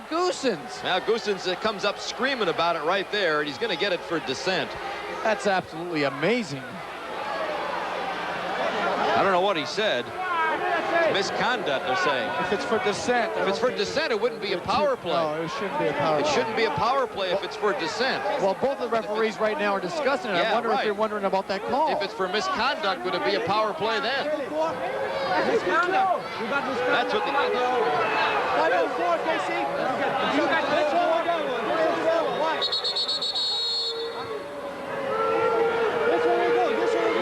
Goosens. Now Goosens comes up screaming about it right there, and he's going to get it for dissent. That's absolutely amazing. I don't know what he said. Misconduct, they're saying. If it's for dissent. If it's for dissent, it wouldn't be a power play. No, it shouldn't be a power play. It shouldn't be a power play if it's for dissent. Well, both the referees right now are discussing it. Yeah, I wonder if they're wondering about that call. If it's for misconduct, would it be a power play then? Misconduct. That's what the... 504, Casey. You got this one.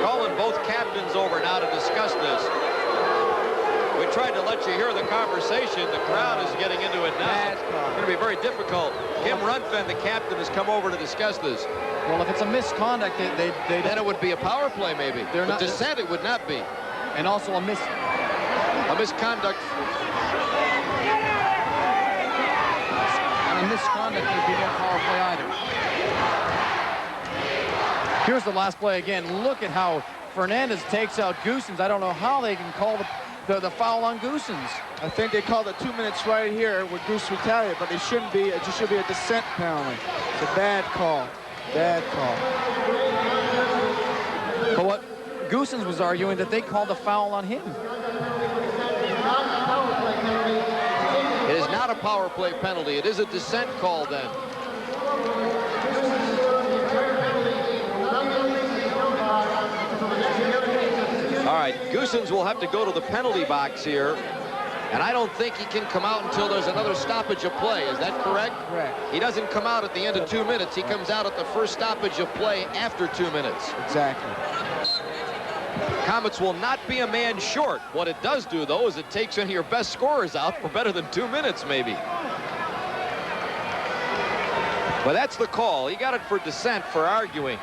Calling both captains over now to discuss this. We tried to let you hear the conversation. The crowd is getting into it now. It's going to be very difficult. Kim Runfen, the captain, has come over to discuss this. Well, if it's a misconduct, then it would be a power play, maybe. They're not dissent, it would not be. And also a misconduct. And a misconduct would be no power play either. Here's the last play again. Look at how Fernandez takes out Goosens. I don't know how they can call the foul on Goosens. I think they called it 2 minutes right here with Goose retaliate, but it shouldn't be. It just should be a dissent penalty. It's a bad call. Bad call. But what Goosens was arguing that they called the foul on him. It is not a power play penalty. It is a dissent call then. All right, Goosens will have to go to the penalty box here, and I don't think he can come out until there's another stoppage of play. Is that correct? Correct. He doesn't come out at the end of 2 minutes. He comes out at the first stoppage of play after 2 minutes. Exactly. Comets will not be a man short. What it does do, though, is it takes one of your best scorers out for better than 2 minutes, maybe. But that's the call. He got it for dissent for arguing.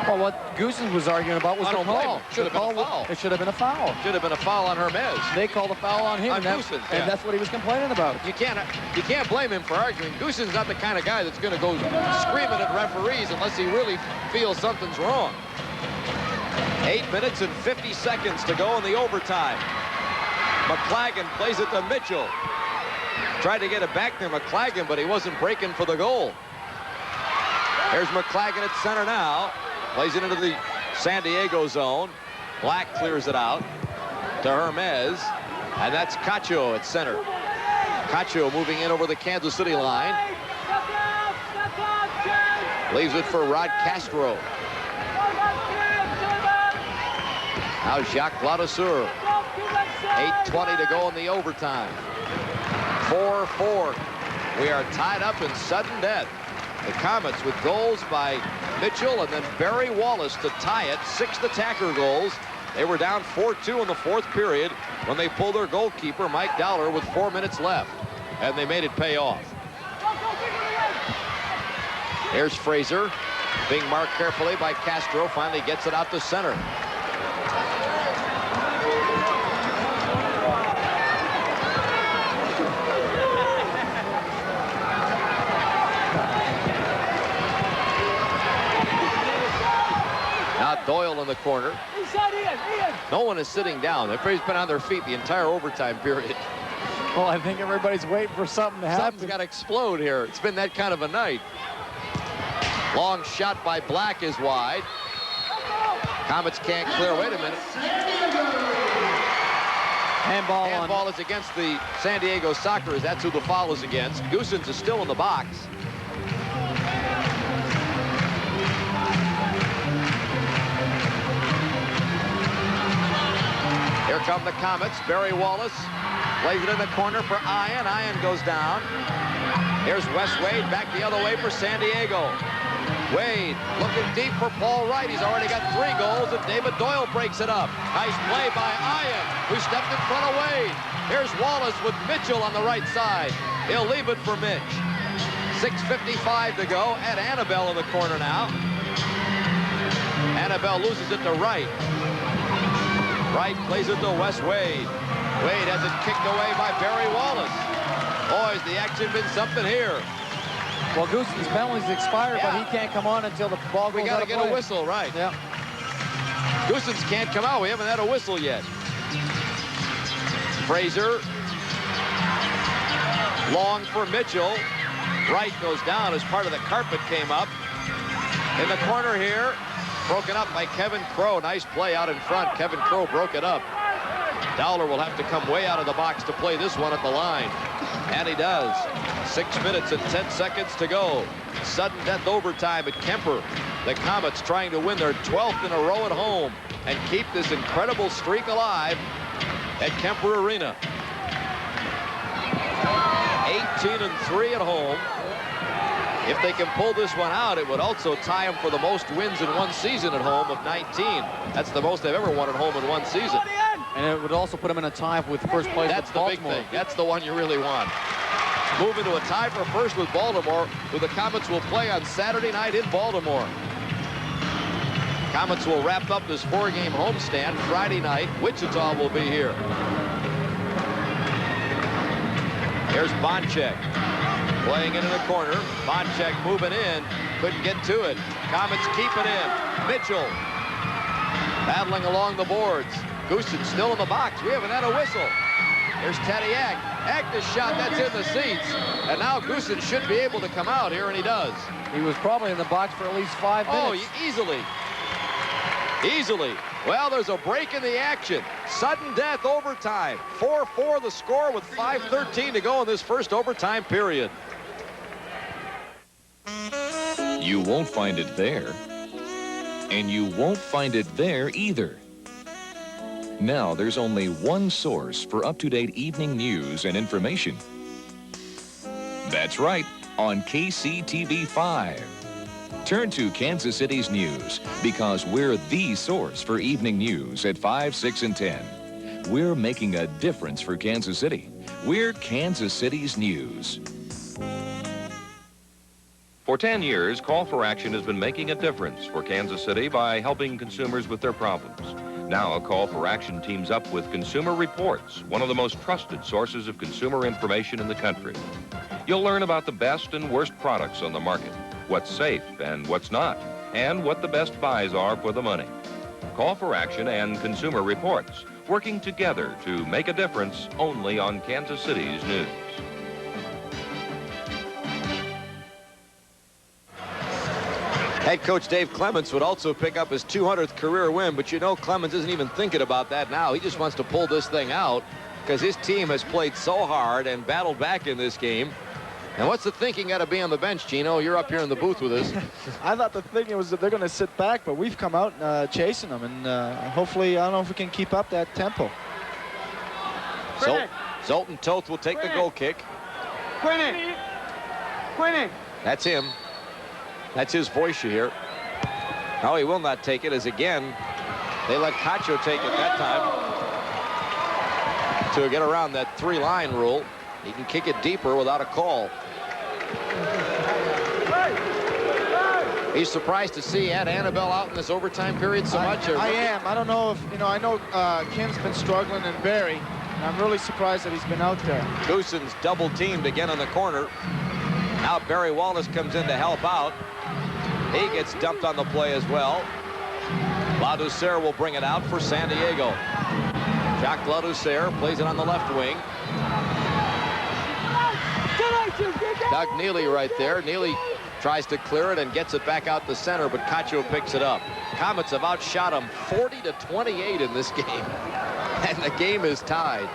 Well, what Goosens was arguing about was the call. Should have been a foul. It should have been a foul. Should have been a foul on Hermes. They called a foul on him, On Goosens, and that's what he was complaining about. You can't blame him for arguing. Goosens not the kind of guy that's going to go screaming at referees unless he really feels something's wrong. 8 minutes and 50 seconds to go in the overtime. McClagan plays it to Mitchell. Tried to get it back there, McClagan, but he wasn't breaking for the goal. Here's McClagan at center now. Plays it into the San Diego zone. Black clears it out to Hermes. And that's Cacho at center. Cacho moving in over the Kansas City line. Leaves it for Rod Castro. Now Jacques Vladisur. 8:20 to go in the overtime. 4-4. We are tied up in sudden death. The Comets with goals by Mitchell and then Barry Wallace to tie it. 6 attacker goals. They were down 4-2 in the fourth period when they pulled their goalkeeper, Mike Dowler, with 4 minutes left. And they made it pay off. Here's Fraser, being marked carefully by Castro, finally gets it out to center. Now Doyle in the corner. No one is sitting down. Everybody's been on their feet the entire overtime period. Well, I think everybody's waiting for something to happen. Something's got to explode here. It's been that kind of a night. Long shot by Black is wide. Comets can't clear. Wait a minute. Handball is against the San Diego Sockers. That's who the foul is against. Goosens is still in the box. Here come the Comets. Barry Wallace plays it in the corner for Ian. Ian goes down. Here's Wes Wade back the other way for San Diego. Wade looking deep for Paul Wright. He's already got 3 goals, and David Doyle breaks it up. Nice play by Ian, who stepped in front of Wade. Here's Wallace with Mitchell on the right side. He'll leave it for Mitch. 6:55 to go, at Annabelle in the corner now. Annabelle loses it to Wright. Wright plays it to Wes Wade. Wade has it kicked away by Barry Wallace. Boys, the action been something here. Well, Goosens' penalty's expired, but he can't come on until the ball goes out of play. We got to get a whistle, right? Yeah. Goosens can't come out. We haven't had a whistle yet. Fraser. Long for Mitchell. Wright goes down as part of the carpet came up. In the corner here, broken up by Kevin Crow. Nice play out in front. Kevin Crow broke it up. Dowler will have to come way out of the box to play this one at the line. And he does. 6 minutes and 10 seconds to go. Sudden death overtime at Kemper. The Comets trying to win their 12th in a row at home and keep this incredible streak alive at Kemper Arena. 18-3 at home. If they can pull this one out, it would also tie them for the most wins in one season at home of 19. That's the most they've ever won at home in one season. And it would also put them in a tie with first place That's with the big Baltimore. thing. That's the one you really want. Move into a tie for first with Baltimore, who the Comets will play on Saturday night in Baltimore. Comets will wrap up this 4-game homestand Friday night. Wichita will be here. Here's Bonchek. Playing it in the corner. Bonchek moving in. Couldn't get to it. Comets keep it in. Mitchell battling along the boards. Goosens still in the box. We haven't had a whistle. Here's Tadiak. Agnes shot. That's in the seats. And now Goosens should be able to come out here, and he does. He was probably in the box for at least 5 minutes. Oh, easily. Easily. Well, there's a break in the action. Sudden death overtime. 4-4 the score with 5:13 to go in this first overtime period. You won't find it there. And you won't find it there either. Now there's only one source for up-to-date evening news and information. That's right, on KCTV5. Turn to Kansas City's news because we're the source for evening news at 5, 6, and 10. We're making a difference for Kansas City. We're Kansas City's news. For 10 years, Call for Action has been making a difference for Kansas City by helping consumers with their problems. Now, Call for Action teams up with Consumer Reports, one of the most trusted sources of consumer information in the country. You'll learn about the best and worst products on the market, what's safe and what's not, and what the best buys are for the money. Call for Action and Consumer Reports, working together to make a difference only on Kansas City's news. Head coach Dave Clements would also pick up his 200th career win, but you know Clements isn't even thinking about that now. He just wants to pull this thing out because his team has played so hard and battled back in this game. And what's the thinking got to be on the bench, Gino? You're up here in the booth with us. I thought the thinking was that they're going to sit back, but we've come out chasing them, and hopefully, I don't know if we can keep up that tempo. Zoltan Toth will take the goal kick. Quinny! That's him. That's his voice you hear. No, he will not take it, as again, they let Cacho take it that time to get around that 3-line rule. He can kick it deeper without a call. He's surprised to see Ed Annabelle out in this overtime period so much. I am. I don't know if, I know Kim's been struggling, and Barry, and I'm really surprised that he's been out there. Goosen's double teamed again on the corner. Now Barry Wallace comes in to help out. He gets dumped on the play as well. Ladouceur will bring it out for San Diego. Jacques Ladouceur plays it on the left wing. Doug Neely right there. Neely tries to clear it and gets it back out the center, but Cacho picks it up. Comets have outshot him 40-28 in this game, and the game is tied.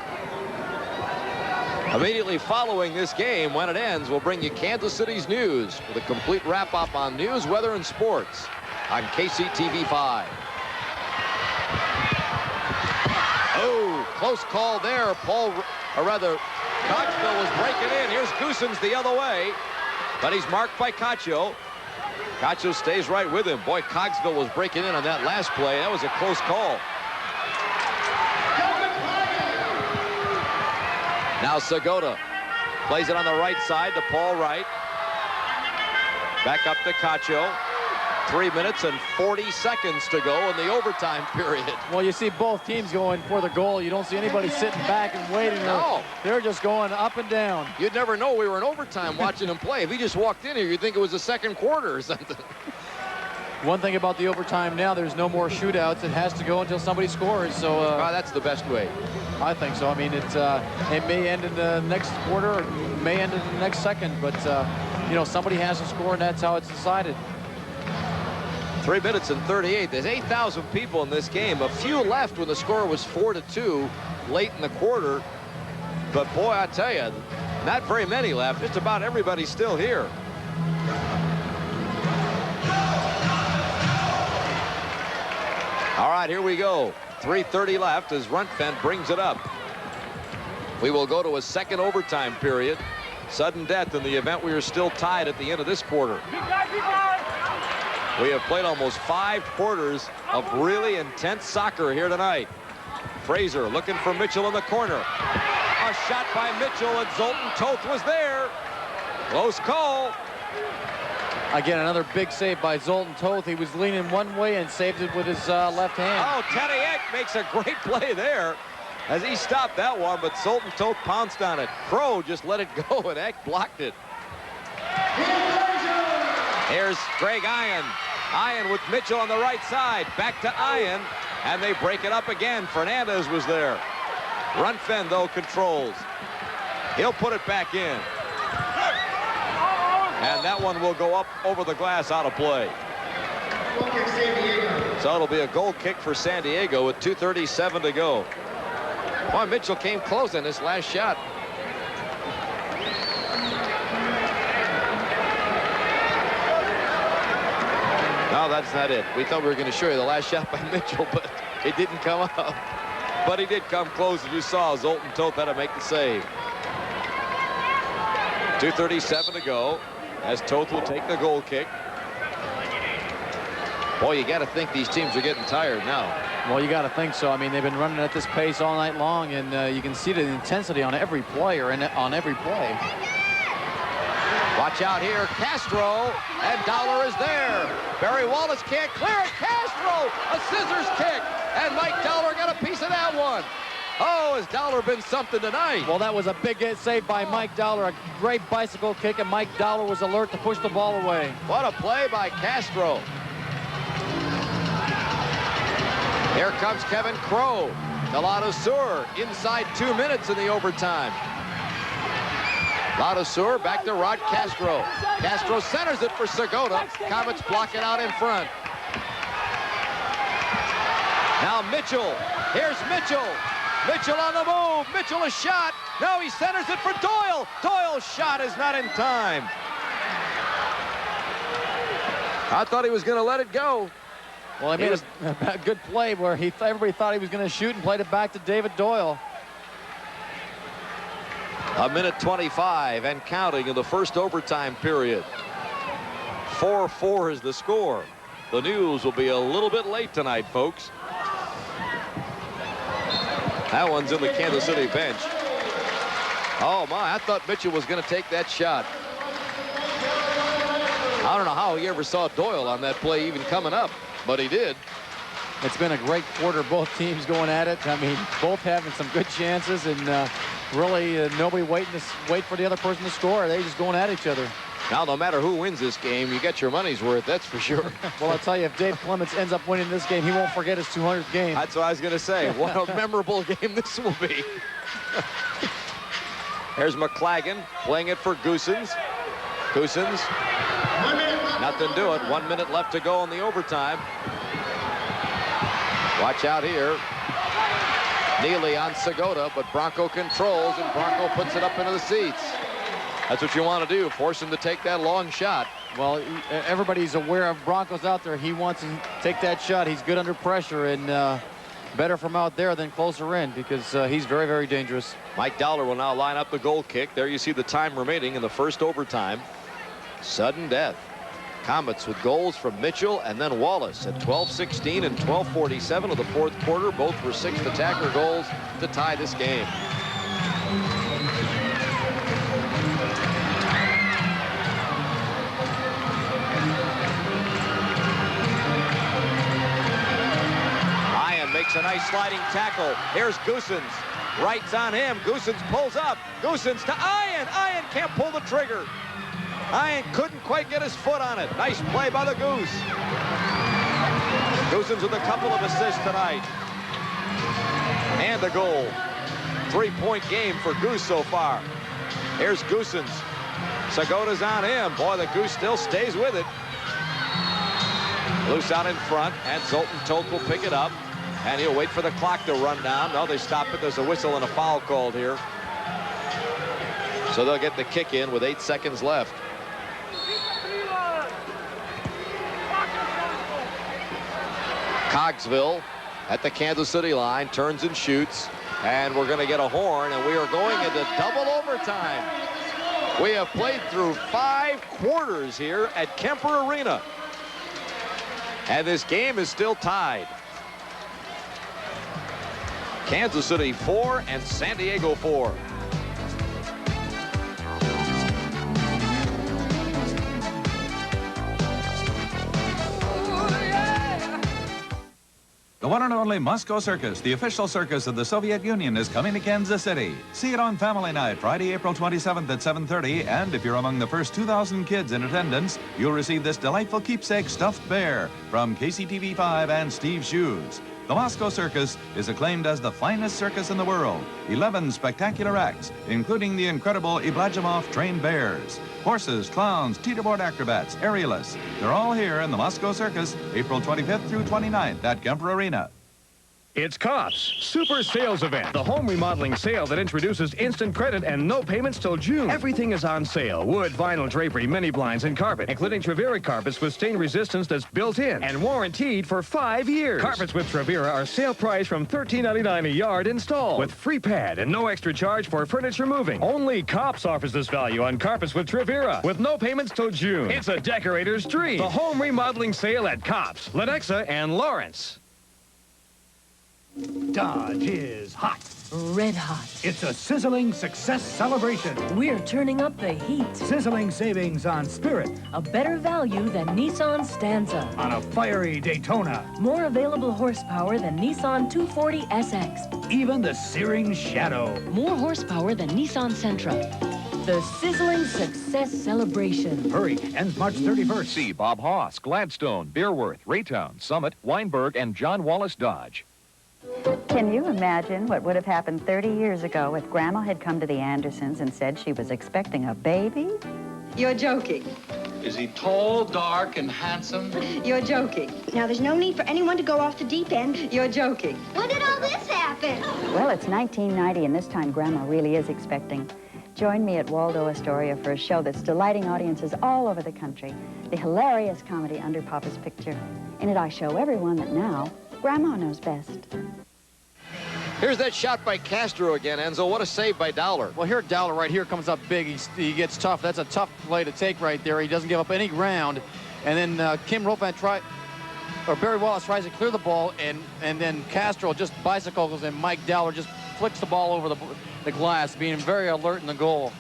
Immediately following this game, when it ends, we'll bring you Kansas City's news with a complete wrap-up on news, weather, and sports on KCTV5. Oh, close call there. Cogsville was breaking in. Here's Goosen's the other way, but he's marked by Cacho. Cacho stays right with him. Boy, Cogsville was breaking in on that last play. That was a close call. Now Segota plays it on the right side to Paul Wright. Back up to Cacho. 3 minutes and 40 seconds to go in the overtime period. Well, you see both teams going for the goal. You don't see anybody sitting back and waiting. No. They're just going up and down. You'd never know we were in overtime watching him play. If he just walked in here, you'd think it was the second quarter or something. One thing about the overtime now, there's no more shootouts. It has to go until somebody scores. So that's the best way. I think so. I mean, it may end in the next quarter, or it may end in the next second, but somebody has to score, and that's how it's decided. 3 minutes and 38. There's 8,000 people in this game. A few left when the score was 4-2 late in the quarter. But boy, I tell you, not very many left. Just about everybody's still here. All right, here we go. 3:30 left as Runtfent brings it up. We will go to a second overtime period. Sudden death in the event we are still tied at the end of this quarter. We have played almost 5 quarters of really intense soccer here tonight. Fraser looking for Mitchell in the corner. A shot by Mitchell, and Zoltan Toth was there. Close call. Again, another big save by Zoltan Toth. He was leaning one way and saved it with his left hand. Oh, Teddy Eck makes a great play there as he stopped that one, but Zoltan Toth pounced on it. Crow just let it go, and Eck blocked it. Here's Greg Ian. Ian with Mitchell on the right side. Back to Ian, and they break it up again. Fernandez was there. Runfen, though, controls. He'll put it back in. And that one will go up over the glass, out of play. So it'll be a goal kick for San Diego with 2:37 to go. Boy, Mitchell came close on this last shot. No, that's not it. We thought we were going to show you the last shot by Mitchell, but it didn't come up. But he did come close, as you saw. Zoltan Toth had to make the save. 2:37 to go as Toth will take the goal kick. Boy, you got to think these teams are getting tired now. Well, you got to think so. I mean, they've been running at this pace all night long, and you can see the intensity on every player and on every play. Watch out here, Castro, and Dollar is there. Barry Wallace can't clear it. Castro, a scissors kick, and Mike Dollar got a piece of that one. Oh, has Dollar been something tonight? Well, that was a big save by Mike Dollar. A great bicycle kick, and Mike Dollar was alert to push the ball away. What a play by Castro. Here comes Kevin Crow. Ladouceur inside 2 minutes in the overtime. Ladouceur back to Rod Castro. Castro centers it for Segota. Comets block it out in front. Now Mitchell. Here's Mitchell. Mitchell on the move. Mitchell a shot. No, he centers it for Doyle. Doyle's shot is not in time. I thought he was going to let it go. Well, he made a good play where everybody thought he was going to shoot and played it back to David Doyle. A minute 25 and counting in the first overtime period. 4-4 is the score. The news will be a little bit late tonight, folks. That one's in the Kansas City bench. Oh, my, I thought Mitchell was going to take that shot. I don't know how he ever saw Doyle on that play even coming up, but he did. It's been a great quarter, both teams going at it. I mean, both having some good chances, and really nobody wait for the other person to score. They're just going at each other. Now, no matter who wins this game, you get your money's worth, that's for sure. Well, I'll tell you, if Dave Clements ends up winning this game, he won't forget his 200th game. That's what I was going to say. What a memorable game this will be. Here's McClagan playing it for Goosens. Goosens, nothing to it. 1 minute left to go in the overtime. Watch out here. Neely on Segota, but Bronco controls, and Bronco puts it up into the seats. That's what you want to do, force him to take that long shot. Well, everybody's aware of Bronco's out there. He wants to take that shot. He's good under pressure, and better from out there than closer in, because he's very, very dangerous. Mike Dollar will now line up the goal kick. There you see the time remaining in the first overtime. Sudden death. Comets with goals from Mitchell and then Wallace at 12:16 and 12:47 of the fourth quarter. Both were sixth attacker goals to tie this game. Ryan makes a nice sliding tackle. Here's Goosens. Wright's on him. Goosens pulls up. Goosens to Ian. Ian can't pull the trigger. Ian couldn't quite get his foot on it. Nice play by the Goose. Goosens with a couple of assists tonight. And a goal. 3-point game for Goose so far. Here's Goosens. Segota's on him. Boy, the Goose still stays with it. Loose out in front, and Zoltan Toth will pick it up. And he'll wait for the clock to run down. No, they stop it. There's a whistle and a foul called here. So they'll get the kick in with 8 seconds left. Cogsville at the Kansas City line turns and shoots, and we're going to get a horn, and we are going into double overtime. We have played through 5 quarters here at Kemper Arena, and this game is still tied. Kansas City 4 and San Diego 4. The one and only Moscow Circus, the official circus of the Soviet Union, is coming to Kansas City. See it on Family Night, Friday, April 27th at 7:30. And if you're among the first 2,000 kids in attendance, you'll receive this delightful keepsake stuffed bear from KCTV5 and Steve's Shoes. The Moscow Circus is acclaimed as the finest circus in the world. 11 spectacular acts, including the incredible Iblajimov trained bears. Horses, clowns, teeterboard acrobats, aerialists. They're all here in the Moscow Circus, April 25th through 29th at Kemper Arena. It's Cops Super Sales Event, the home remodeling sale that introduces instant credit and no payments till June. Everything is on sale. Wood, vinyl, drapery, mini blinds, and carpet, including Trevera carpets with stain resistance that's built in and warranted for 5 years. Carpets with Trevera are sale price from $13.99 a yard installed, with free pad and no extra charge for furniture moving. Only Cops offers this value on carpets with Trevera, with no payments till June. It's a decorator's dream. The home remodeling sale at Cops, Lenexa, and Lawrence. Dodge is hot. Red hot. It's a sizzling success celebration. We're turning up the heat. Sizzling savings on Spirit. A better value than Nissan Stanza. On a fiery Daytona. More available horsepower than Nissan 240 SX. Even the searing Shadow. More horsepower than Nissan Sentra. The sizzling success celebration. Hurry, ends March 31st. See Bob Haas, Gladstone, Beerworth, Raytown, Summit, Weinberg, and John Wallace Dodge. Can you imagine what would have happened 30 years ago if Grandma had come to the Andersons and said she was expecting a baby? You're joking. Is he tall, dark, and handsome? You're joking. Now, there's no need for anyone to go off the deep end. You're joking. When did all this happen? Well, it's 1990, and this time Grandma really is expecting. Join me at Waldo Astoria for a show that's delighting audiences all over the country. The hilarious comedy Under Papa's Picture. In it, I show everyone that now, Grandma knows best. Here's that shot by Castro again, Enzo. What a save by Dowler. Well, here Dowler right here comes up big. He gets tough. That's a tough play to take right there. He doesn't give up any ground. And then Barry Wallace tries to clear the ball, and then Castro just bicycles, and Mike Dowler just flicks the ball over the glass, being very alert in the goal.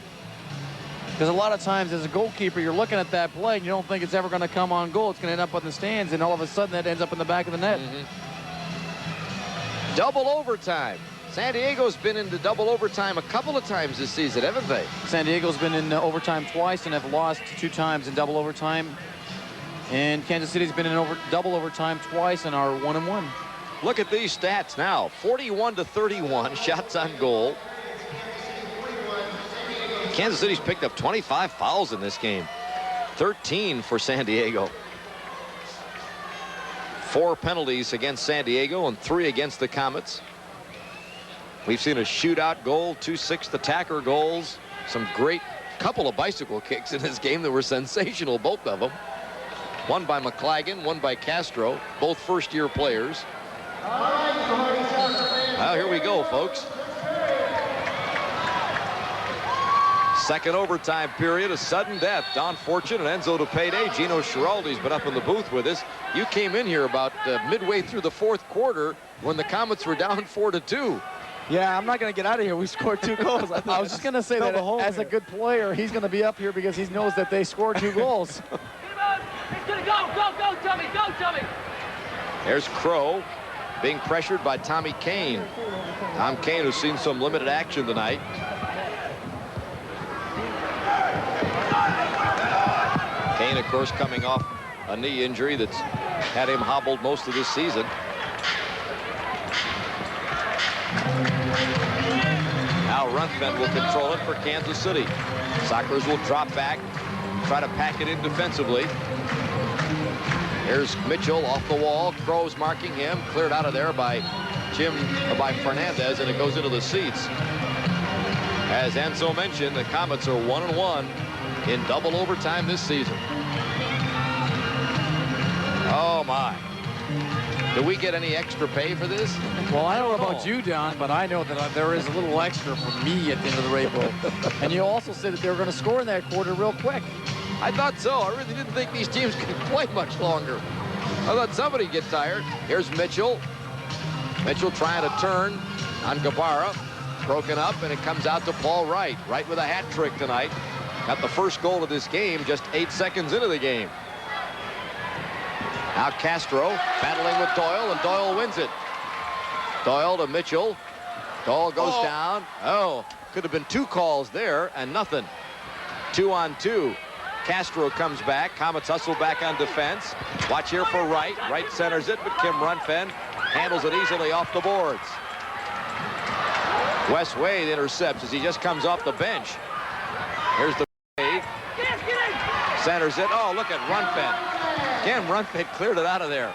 Because a lot of times as a goalkeeper, you're looking at that play, and you don't think it's ever going to come on goal. It's going to end up in the stands, and all of a sudden that ends up in the back of the net. Double overtime. San Diego's been into double overtime a couple of times this season, haven't they? San Diego's been in overtime twice and have lost 2 times in double overtime. And Kansas City's been in double overtime twice and are 1-1. Look at these stats now. 41-31 shots on goal. Kansas City's picked up 25 fouls in this game. 13 for San Diego. 4 penalties against San Diego and 3 against the Comets. We've seen a shootout goal, 2 sixth attacker goals, some great couple of bicycle kicks in this game that were sensational, both of them. One by McClagan, one by Castro, both first-year players. Well, here we go, folks. Second overtime period, a sudden death. Don Fortune and Enzo to payday. Gino Schiraldi's been up in the booth with us. You came in here about midway through the 4th quarter when the Comets were down 4-2. Yeah, I'm not going to get out of here. We scored 2 goals. I was just going to say that as a good player, he's going to be up here because he knows that they scored 2 goals. Go, Tommy, go, Tommy. There's Crow being pressured by Tommy Kane. Tom Kane, who's seen some limited action tonight. Kane, of course, coming off a knee injury that's had him hobbled most of this season. Now Runfend will control it for Kansas City. Sockers will drop back, try to pack it in defensively. Here's Mitchell off the wall. Crow's marking him. Cleared out of there by Fernandez, and it goes into the seats. As Enzo mentioned, the Comets are 1-1 in double overtime this season. Oh, my. Do we get any extra pay for this? Well, I don't know about you, Don, but I know that there is a little extra for me at the end of the rainbow. And you also said that they were going to score in that quarter real quick. I thought so. I really didn't think these teams could play much longer. I thought somebody'd get tired. Here's Mitchell. Mitchell trying to turn on Guevara. Broken up, and it comes out to Paul Wright. Wright with a hat trick tonight. Got the first goal of this game just 8 seconds into the game. Now Castro battling with Doyle, and Doyle wins it. Doyle to Mitchell. Doyle goes down. Oh, could have been 2 calls there and nothing. 2-on-2. Castro comes back. Comets hustle back on defense. Watch here for Wright. Wright centers it, but Kim Runfend handles it easily off the boards. Wes Wade intercepts as he just comes off the bench. Here's the Wade. Centers it. Oh, look at Runfend. Kim Runfend cleared it out of there.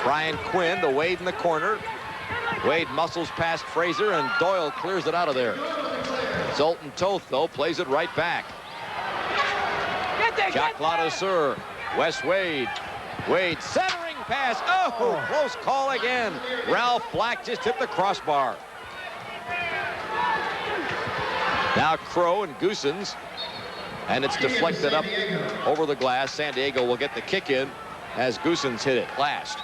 Brian Quinn to Wade in the corner. Wade muscles past Fraser, and Doyle clears it out of there. Zoltan Toth, though, plays it right back. Jacques Ladouceur. Wes Wade. Wade centering pass. Oh, close call again. Ralph Black just hit the crossbar. Now Crow and Goosens. And it's deflected up over the glass. San Diego will get the kick in as Goosens hit it last.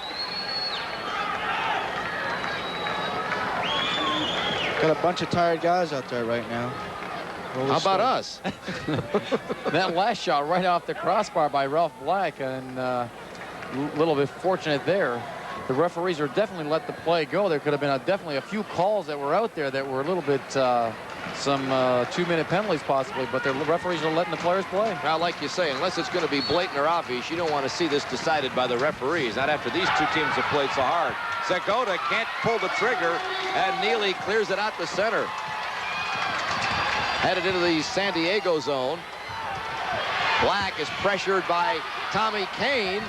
Got a bunch of tired guys out there right now. How about us? That last shot right off the crossbar by Ralph Black, and a little bit fortunate there. The referees are definitely let the play go. There could have been definitely a few calls that were out there that were a little bit some 2-minute penalties possibly, but the referees are letting the players play. Now, like you say, unless it's going to be blatant or obvious, you don't want to see this decided by the referees. Not after these two teams have played so hard. Segota can't pull the trigger, and Neely clears it out to center. Headed into the San Diego zone. Black is pressured by Tommy Kane.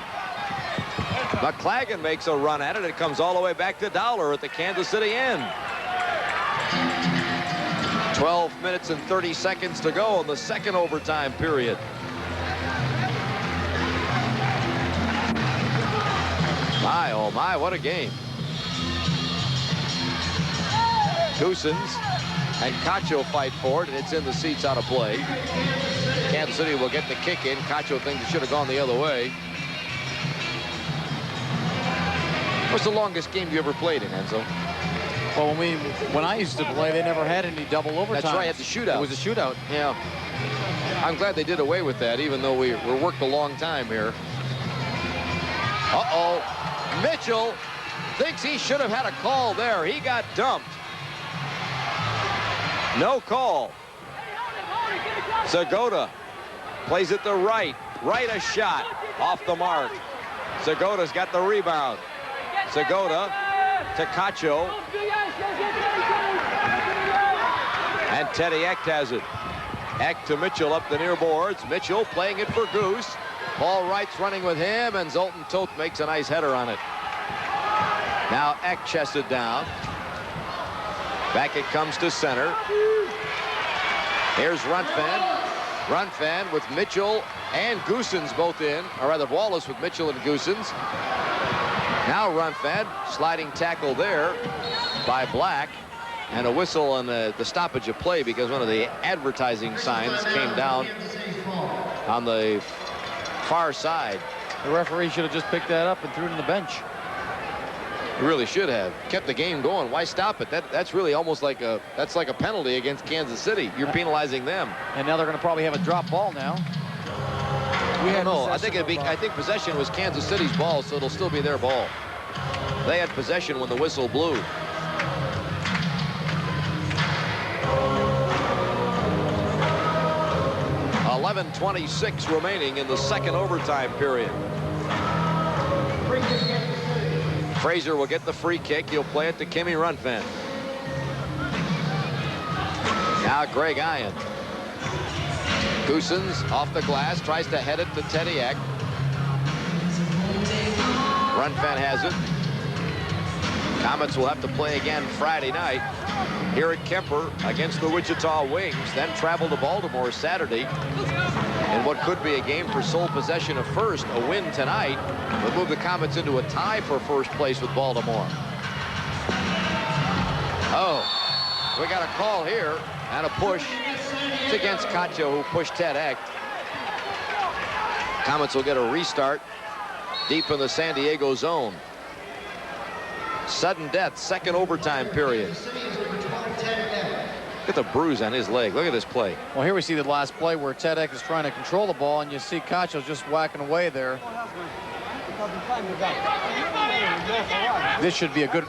McClagan makes a run at it. It comes all the way back to Dowler at the Kansas City end. 12 minutes and 30 seconds to go in the second overtime period. My, oh my, what a game. Goosens and Cacho fight for it, and it's in the seats out of play. Kansas City will get the kick in. Cacho thinks it should have gone the other way. What's the longest game you ever played in, Enzo? Well, when I used to play, they never had any double overtime. That's right, at the shootout. It was a shootout. Yeah. I'm glad they did away with that, even though we're worked a long time here. Uh-oh. Mitchell thinks he should have had a call there. He got dumped. No call. Segota plays it to right. Right a shot. Off the mark. Segota's got the rebound. Segota to Cacho. And Teddy Eck has it. Eck to Mitchell up the near boards. Mitchell playing it for Goose. Paul Wright's running with him, and Zoltan Toth makes a nice header on it. Now Eck chested down. Back it comes to center. Here's Runfan. Runfan with Mitchell and Goosens both in, or rather Wallace with Mitchell and Goosens. Now Runfan, sliding tackle there by Black, and a whistle on the stoppage of play because one of the advertising signs came down on the far side. The referee should have just picked that up and threw it in the bench. He really should have kept the game going. Why stop it? That's really almost like a penalty against Kansas City. You're penalizing them. And now they're going to probably have a drop ball now. I don't know. I think possession was Kansas City's ball, so it'll still be their ball. They had possession when the whistle blew. .11:26 remaining in the second overtime period. Fraser will get the free kick. He'll play it to Kimmy Runfan. Now Greg Iron. Goosens off the glass, tries to head it to Teddy Eck. Runfan has it. Comets will have to play again Friday night here at Kemper against the Wichita Wings, then travel to Baltimore Saturday in what could be a game for sole possession of first. A win tonight would move the Comets into a tie for first place with Baltimore. Oh, we got a call here and a push. It's against Cacho, who pushed Ted Eck. Comets will get a restart deep in the San Diego zone. Sudden death, second overtime period. Look at the bruise on his leg. Look at this play. Well, here we see the last play where Ted Eck is trying to control the ball, and you see Cacho just whacking away there. This should be a good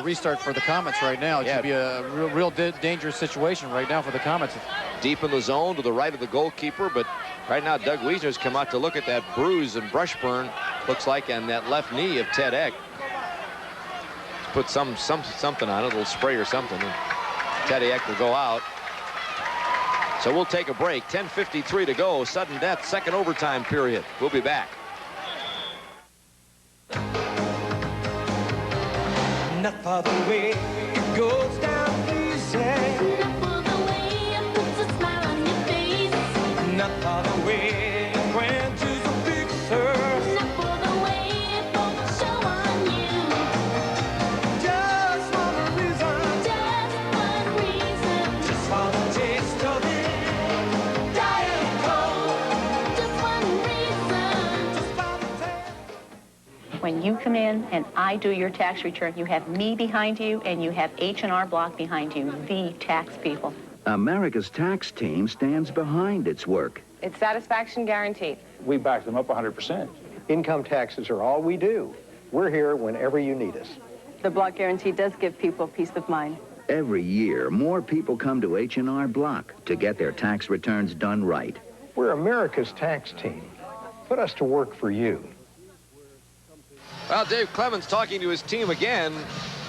restart for the Comets right now. It should be a real dangerous situation right now for the Comets. Deep in the zone to the right of the goalkeeper, but right now Doug Wiesner's come out to look at that bruise and brush burn, looks like, on that left knee of Ted Eck. Put something on it, a little spray or something, and Teddy Eck will go out. So we'll take a break. 10:53 to go. Sudden death, second overtime period. We'll be back. Not for the way it goes down easy. Not for the way it puts a smile on your face. Not for the way it quenches a big thirst. Not for the way it won't show on you. Just one reason. Just one reason. Just for the taste of it. Diet Coke. Just one reason. Just for the taste. When you come in and I do your tax return, you have me behind you and you have H&R Block behind you, the tax people. America's tax team stands behind its work. It's satisfaction guaranteed. We back them up 100%. Income taxes are all we do. We're here whenever you need us. The Block Guarantee does give people peace of mind. Every year, more people come to H&R Block to get their tax returns done right. We're America's tax team. Put us to work for you. Well, Dave Clemens talking to his team again.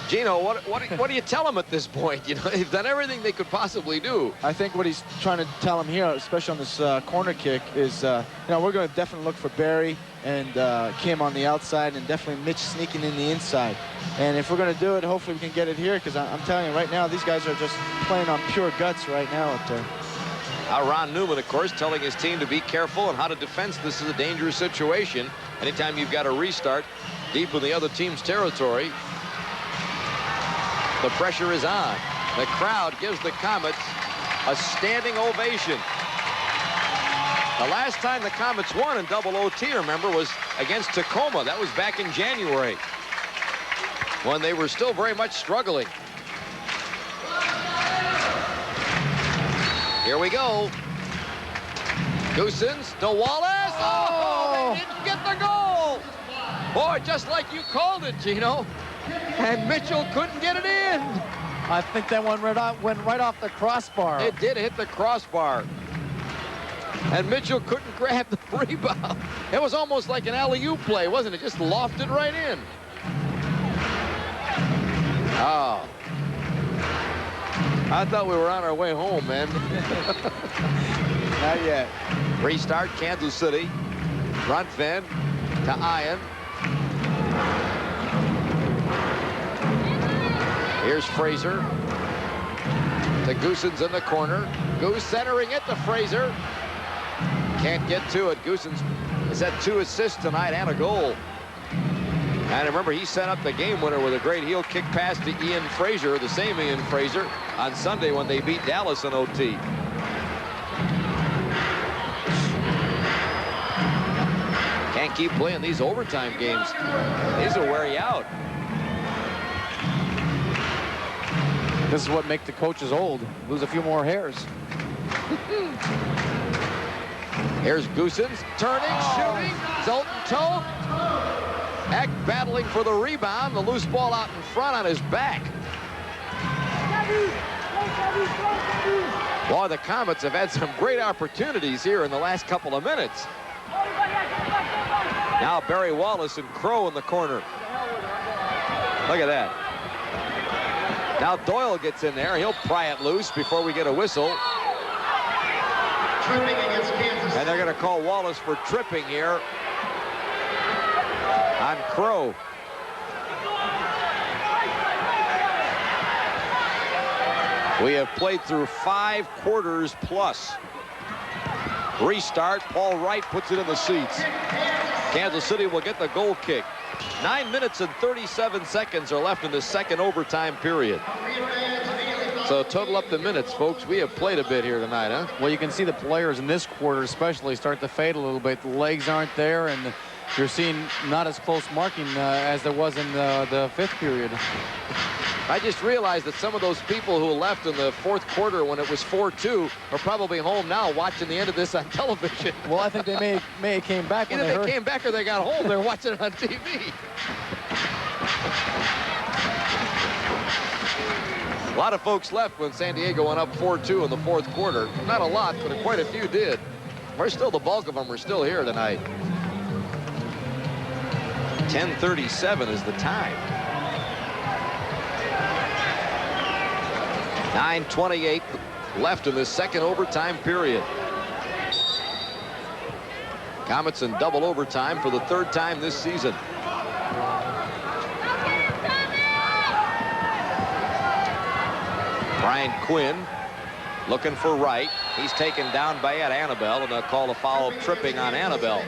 Gino, what do you tell them at this point? You know, they've done everything they could possibly do. I think what he's trying to tell him here, especially on this corner kick, is, you know, we're going to definitely look for Barry and Kim on the outside, and definitely Mitch sneaking in the inside. And if we're going to do it, hopefully we can get it here, because I'm telling you right now, these guys are just playing on pure guts right now up there. Ron Newman, of course, telling his team to be careful and how to defend. This is a dangerous situation. Anytime you've got a restart deep in the other team's territory, the pressure is on. The crowd gives the Comets a standing ovation. The last time the Comets won in double OT, remember, was against Tacoma. That was back in January, when they were still very much struggling. Here we go. Goosens to Wallace. Oh, they didn't get the goal. Boy, just like you called it, Gino. And Mitchell couldn't get it in. I think that one went right off the crossbar. It did hit the crossbar. And Mitchell couldn't grab the rebound. It was almost like an alley-oop play, wasn't it? Just lofted right in. Oh. I thought we were on our way home, man. Not yet. Restart, Kansas City. Front then to Ian. Here's Fraser. To Goosens in the corner. Goose centering it to Fraser. Can't get to it. Goosens has had 2 assists tonight and a goal. And remember, he set up the game winner with a great heel kick pass to Ian Fraser, the same Ian Fraser, on Sunday when they beat Dallas in OT. Can't keep playing these overtime games. These will wear you out. This is what makes the coaches old. Lose a few more hairs. Here's Goosens, turning, shooting, Zoltan Toth. Eck battling for the rebound, the loose ball out in front on his back. Boy, the Comets have had some great opportunities here in the last couple of minutes. Now Barry Wallace and Crow in the corner. Look at that. Now Doyle gets in there. He'll pry it loose before we get a whistle. And they're going to call Wallace for tripping here on Crow. We have played through 5 quarters plus. Restart. Paul Wright puts it in the seats. Kansas City will get the goal kick. 9 minutes and 37 seconds are left in the second overtime period. So total up the minutes, folks. We have played a bit here tonight, huh? Well, you can see the players in this quarter especially start to fade a little bit. The legs aren't there, and you're seeing not as close marking as there was in the 5th period. I just realized that some of those people who left in the 4th quarter when it was 4-2 are probably home now watching the end of this on television. Well, I think they may have came back when either they came back or they got home. They're watching it on TV. A lot of folks left when San Diego went up 4-2 in the 4th quarter. Not a lot, but quite a few did. The bulk of them are still here tonight. 10:37 is the time. 9:28 left in this second overtime period. Comets in double overtime for the 3rd time this season. Brian Quinn looking for Wright. He's taken down by Annabelle, and they'll call a foul of tripping on Annabelle.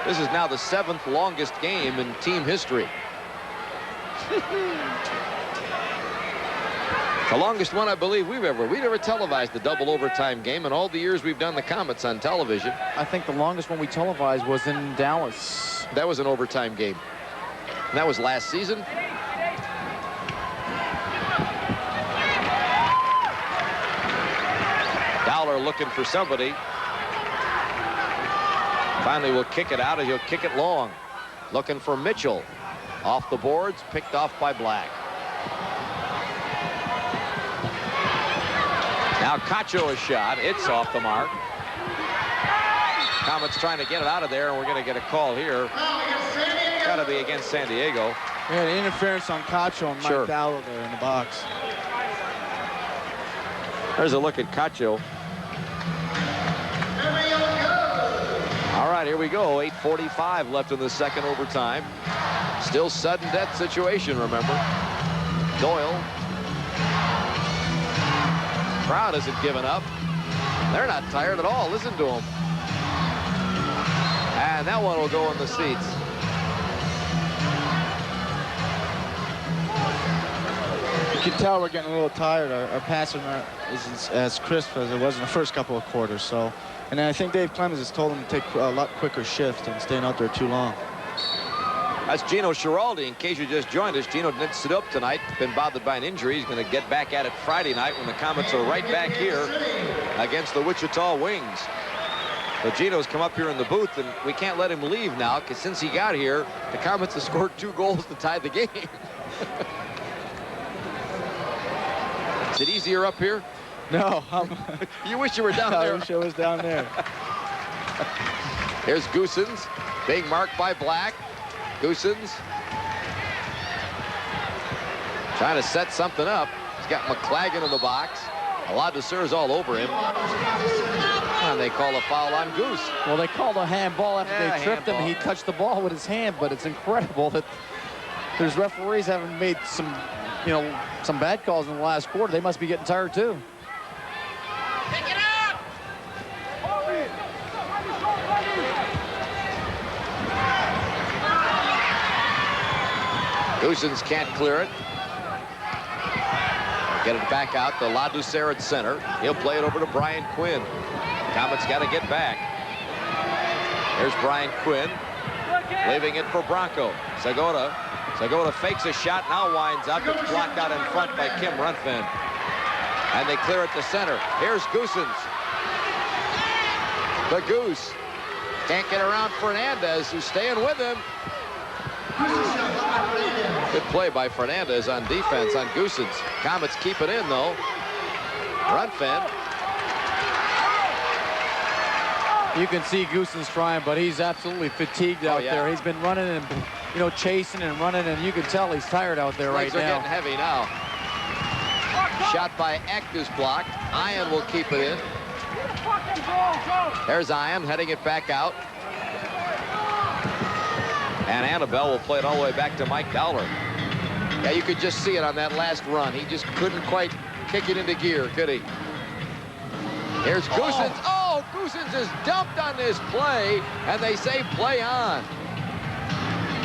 This is now the 7th longest game in team history. The longest one I believe we've ever televised the double overtime game in all the years we've done the Comets on television. I think the longest one we televised was in Dallas. That was an overtime game. And that was last season. Dowler looking for somebody. Finally will kick it out, and he'll kick it long. Looking for Mitchell. Off the boards, picked off by Black. Now Cacho is shot. It's off the mark. Comets trying to get it out of there, and we're going to get a call here. Got to be against San Diego. We had interference on Cacho and Mike Dowler there in the box. There's a look at Cacho. All right, here we go. 8:45 left in the second overtime. Still sudden death situation, remember. Doyle. Crowd hasn't given up. They're not tired at all. Listen to them. And that one will go in the seats. You can tell we're getting a little tired. Our passing isn't as crisp as it was in the first couple of quarters. So, and I think Dave Clemens has told them to take a lot quicker shift and staying out there too long. That's Gino Schiraldi. In case you just joined us, Gino didn't sit up tonight. Been bothered by an injury. He's going to get back at it Friday night when the Comets are right back here against the Wichita Wings. But Gino's come up here in the booth, and we can't let him leave now, because since he got here, the Comets have scored 2 goals to tie the game. Is it easier up here? No. You wish you were down there. I wish I was down there. Here's Goosens being marked by Black. Goosens trying to set something up. He's got McClagan in the box. Ladouceur's all over him. And they call a foul on Goose. Well, they called a handball after they tripped him. He touched the ball with his hand, but it's incredible that there's referees haven't made some, some bad calls in the last quarter. They must be getting tired too. Pick it up! Goosens can't clear it. Get it back out to Ladouceur at center. He'll play it over to Brian Quinn. Comets got to get back. Here's Brian Quinn, leaving it for Bronco. Segota fakes a shot, now winds up. It's blocked out in front by Kim Runfin. And they clear it to center. Here's Goosens. The Goose can't get around Fernandez, who's staying with him. Good play by Fernandez on defense on Goosens. Comets keep it in, though. Runfin. You can see Goosens trying, but he's absolutely fatigued out there. He's been running and, chasing and running, and you can tell he's tired out there right now. Legs are getting heavy now. Shot by Eck is blocked. Ian will keep it in. There's Ian heading it back out. And Annabelle will play it all the way back to Mike Dowler. Yeah, you could just see it on that last run. He just couldn't quite kick it into gear, could he? Here's Goosens. Oh, Goosens is dumped on this play, and they say play on.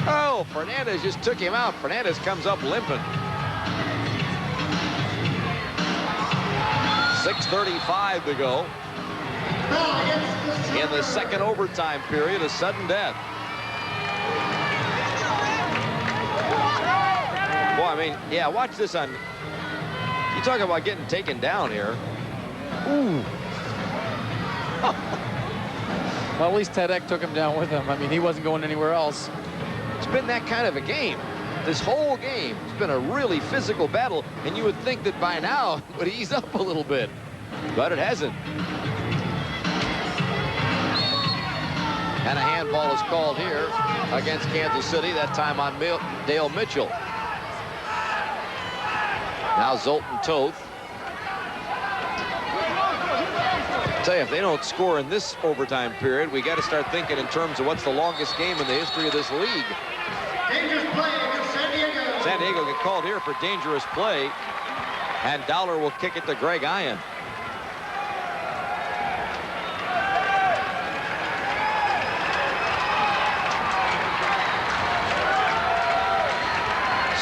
Oh, Fernandez just took him out. Fernandez comes up limping. 6:35 to go in the second overtime period, a sudden death. Boy, I mean, yeah, watch this on. You talk about getting taken down here. Ooh. Well, at least Ted Eck took him down with him. I mean, he wasn't going anywhere else. It's been that kind of a game. This whole game, it's been a really physical battle, and you would think that by now it would ease up a little bit, but it hasn't. And a handball is called here against Kansas City, that time on Dale Mitchell. Now Zoltan Toth. Tell you, if they don't score in this overtime period, we got to start thinking in terms of what's the longest game in the history of this league. Dangerous play against San Diego. San Diego get called here for dangerous play, and Dowler will kick it to Greg Ian.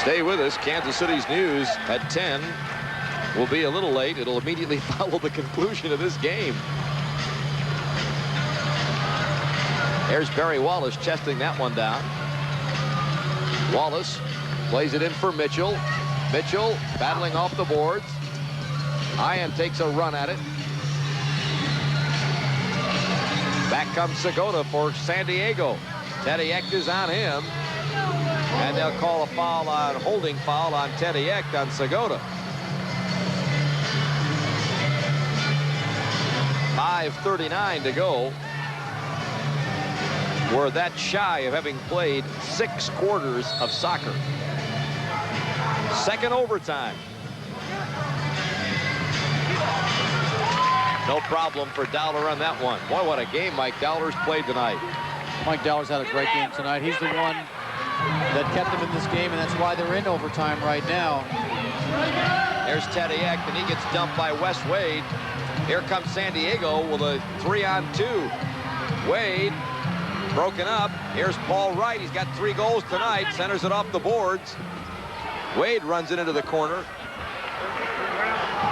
Stay with us. Kansas City's news at 10 will be a little late. It'll immediately follow the conclusion of this game. There's Barry Wallace chesting that one down. Wallace plays it in for Mitchell. Mitchell battling off the boards. Ian takes a run at it. Back comes Segota for San Diego. Teddy Eck is on him. And they'll call a foul on, holding foul on Teddy Eck on Segota. 5:39 to go. We're that shy of having played 6 quarters of soccer. Second overtime. No problem for Dowler on that one. Boy, what a game Mike Dowler's played tonight. Mike Dowler's had a great game tonight. He's the one that kept them in this game, and that's why they're in overtime right now. There's Teddy-Eck, and he gets dumped by Wes Wade. Here comes San Diego with a 3-on-2. Wade broken up. Here's Paul Wright. He's got 3 goals tonight. Centers it off the boards. Wade runs it into the corner.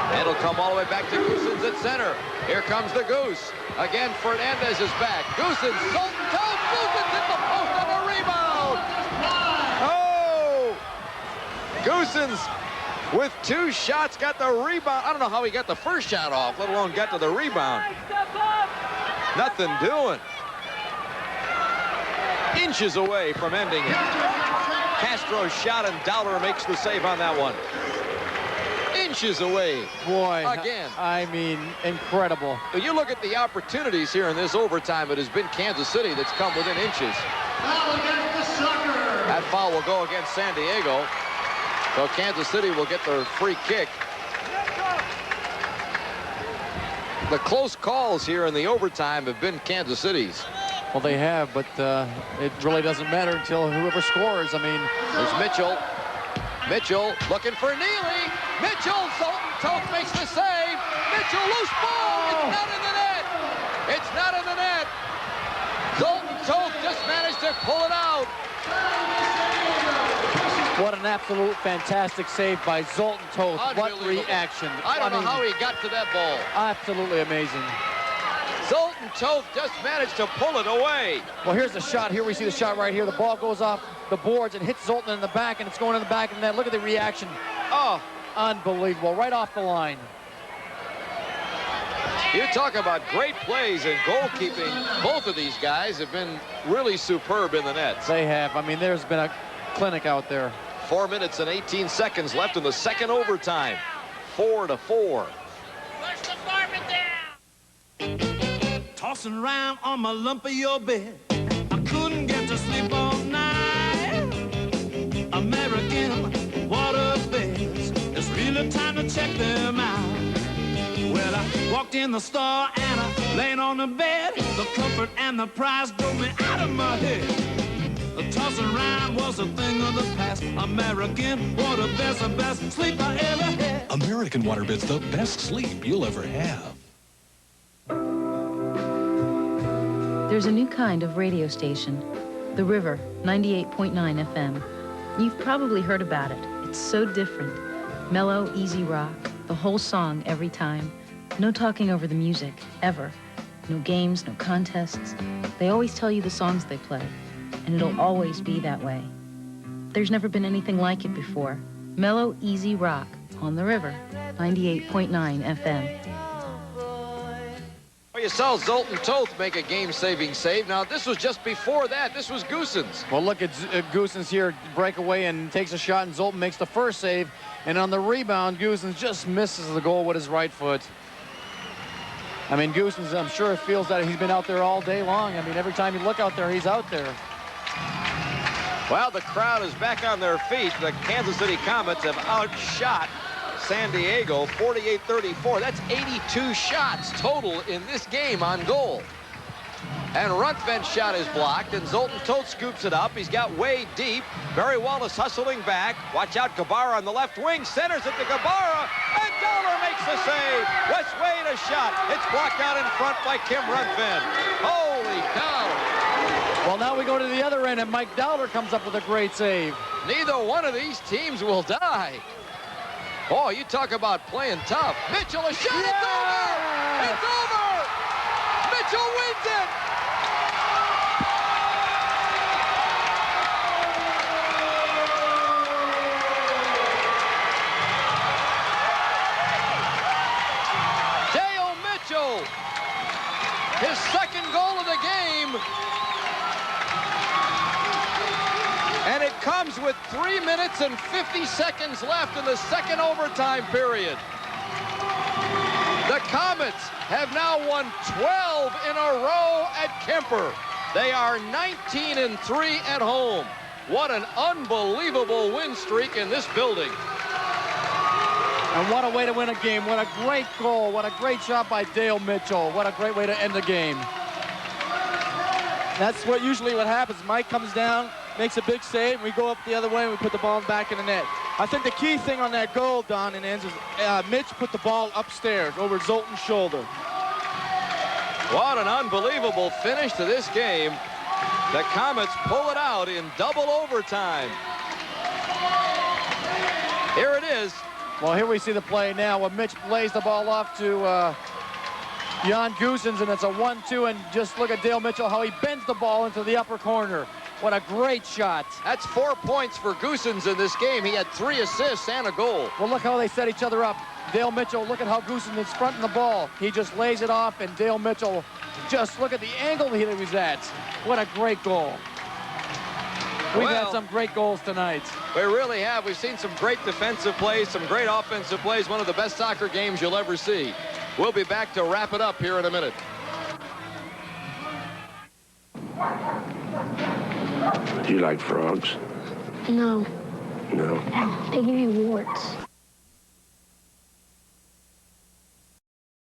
And it'll come all the way back to Goosens at center. Here comes the Goose. Again, Fernandez is back. Goosens, Sultan Toth. Goosens hit the post on the rebound. Oh! Goosens with 2 shots got the rebound. I don't know how he got the first shot off, let alone got to the rebound. Nothing doing. Inches away from ending it. Castro's shot, and Dowler makes the save on that one. Inches away. Boy, again. I mean, incredible. When you look at the opportunities here in this overtime, it has been Kansas City that's come within inches. That foul will go against San Diego. So Kansas City will get their free kick. The close calls here in the overtime have been Kansas City's. Well, they have, but it really doesn't matter until whoever scores. I mean, there's Mitchell. Mitchell looking for Neely. Mitchell, Sultan Toth makes the save. Mitchell, loose ball. It's not in the net. It's not in the net. Sultan Toth just managed to pull it out. What an absolute fantastic save by Zoltan Toth. What reaction. I don't know how he got to that ball. Absolutely amazing. Zoltan Toth just managed to pull it away. Well, here's the shot. Here we see the shot right here. The ball goes off the boards and hits Zoltan in the back, and it's going in the back of the net. Look at the reaction. Oh, unbelievable. Right off the line. You talk about great plays and goalkeeping. Both of these guys have been really superb in the nets. They have. I mean, there's been a clinic out there. 4 minutes and 18 seconds left in the second overtime. 4-4. Tossing around on my lump of your bed, I couldn't get to sleep all night. American water beds, it's really time to check them out. Well, I walked in the store and I laid on the bed. The comfort and the price drove me out of my head. The tossing around was a thing of the past. American water bed's the best sleep I ever had. American water bed's the best sleep you'll ever have. There's a new kind of radio station, The River, 98.9 FM. You've probably heard about it. It's so different. Mellow, easy rock, the whole song every time. No talking over the music, ever. No games, no contests. They always tell you the songs they play, and it'll always be that way. There's never been anything like it before. Mellow, easy rock on The River, 98.9 FM. Well, you saw Zoltan Toth make a game-saving save. Now, this was just before that. This was Goosens. Well, look at Goosens here, breakaway, and takes a shot, and Zoltan makes the first save. And on the rebound, Goosens just misses the goal with his right foot. I mean, Goosens, I'm sure, feels that he's been out there all day long. I mean, every time you look out there, he's out there. Well, the crowd is back on their feet. The Kansas City Comets have outshot San Diego 48-34. That's 82 shots total in this game on goal. And Runtvent's shot is blocked, and Zoltan Toth scoops it up. He's got Wade deep. Barry Wallace hustling back. Watch out, Gabara on the left wing. Centers it to Gabara, and Dowler makes the save. Wes Wade a shot. It's blocked out in front by Kim Runtvent. Holy cow. Well, now we go to the other end, and Mike Dowler comes up with a great save. Neither one of these teams will die. Oh, you talk about playing tough. Mitchell, a shot. Yeah! It's over. It's over. Mitchell wins it. Dale Mitchell, his second goal of the game. And it comes with 3 minutes and 50 seconds left in the second overtime period. The Comets have now won 12 in a row at Kemper. They are 19-3 at home. What an unbelievable win streak in this building. And what a way to win a game. What a great goal. What a great shot by Dale Mitchell. What a great way to end the game. That's usually what happens. Mike comes down, makes a big save, and we go up the other way and we put the ball back in the net. I think the key thing on that goal, Don and Enz, is Mitch put the ball upstairs over Zoltan's shoulder. What an unbelievable finish to this game. The Comets pull it out in double overtime. Here it is. Well, here we see the play now where Mitch lays the ball off to Jan Goosens, and it's a 1-2, and just look at Dale Mitchell, how he bends the ball into the upper corner. What a great shot. That's 4 points for Goosens in this game. He had 3 assists and a goal. Well, look how they set each other up. Dale Mitchell, look at how Goosens is fronting the ball. He just lays it off, and Dale Mitchell, just look at the angle he was at. What a great goal. We've had some great goals tonight. We really have. We've seen some great defensive plays, some great offensive plays, one of the best soccer games you'll ever see. We'll be back to wrap it up here in a minute. Do you like frogs? No, No. they give you warts.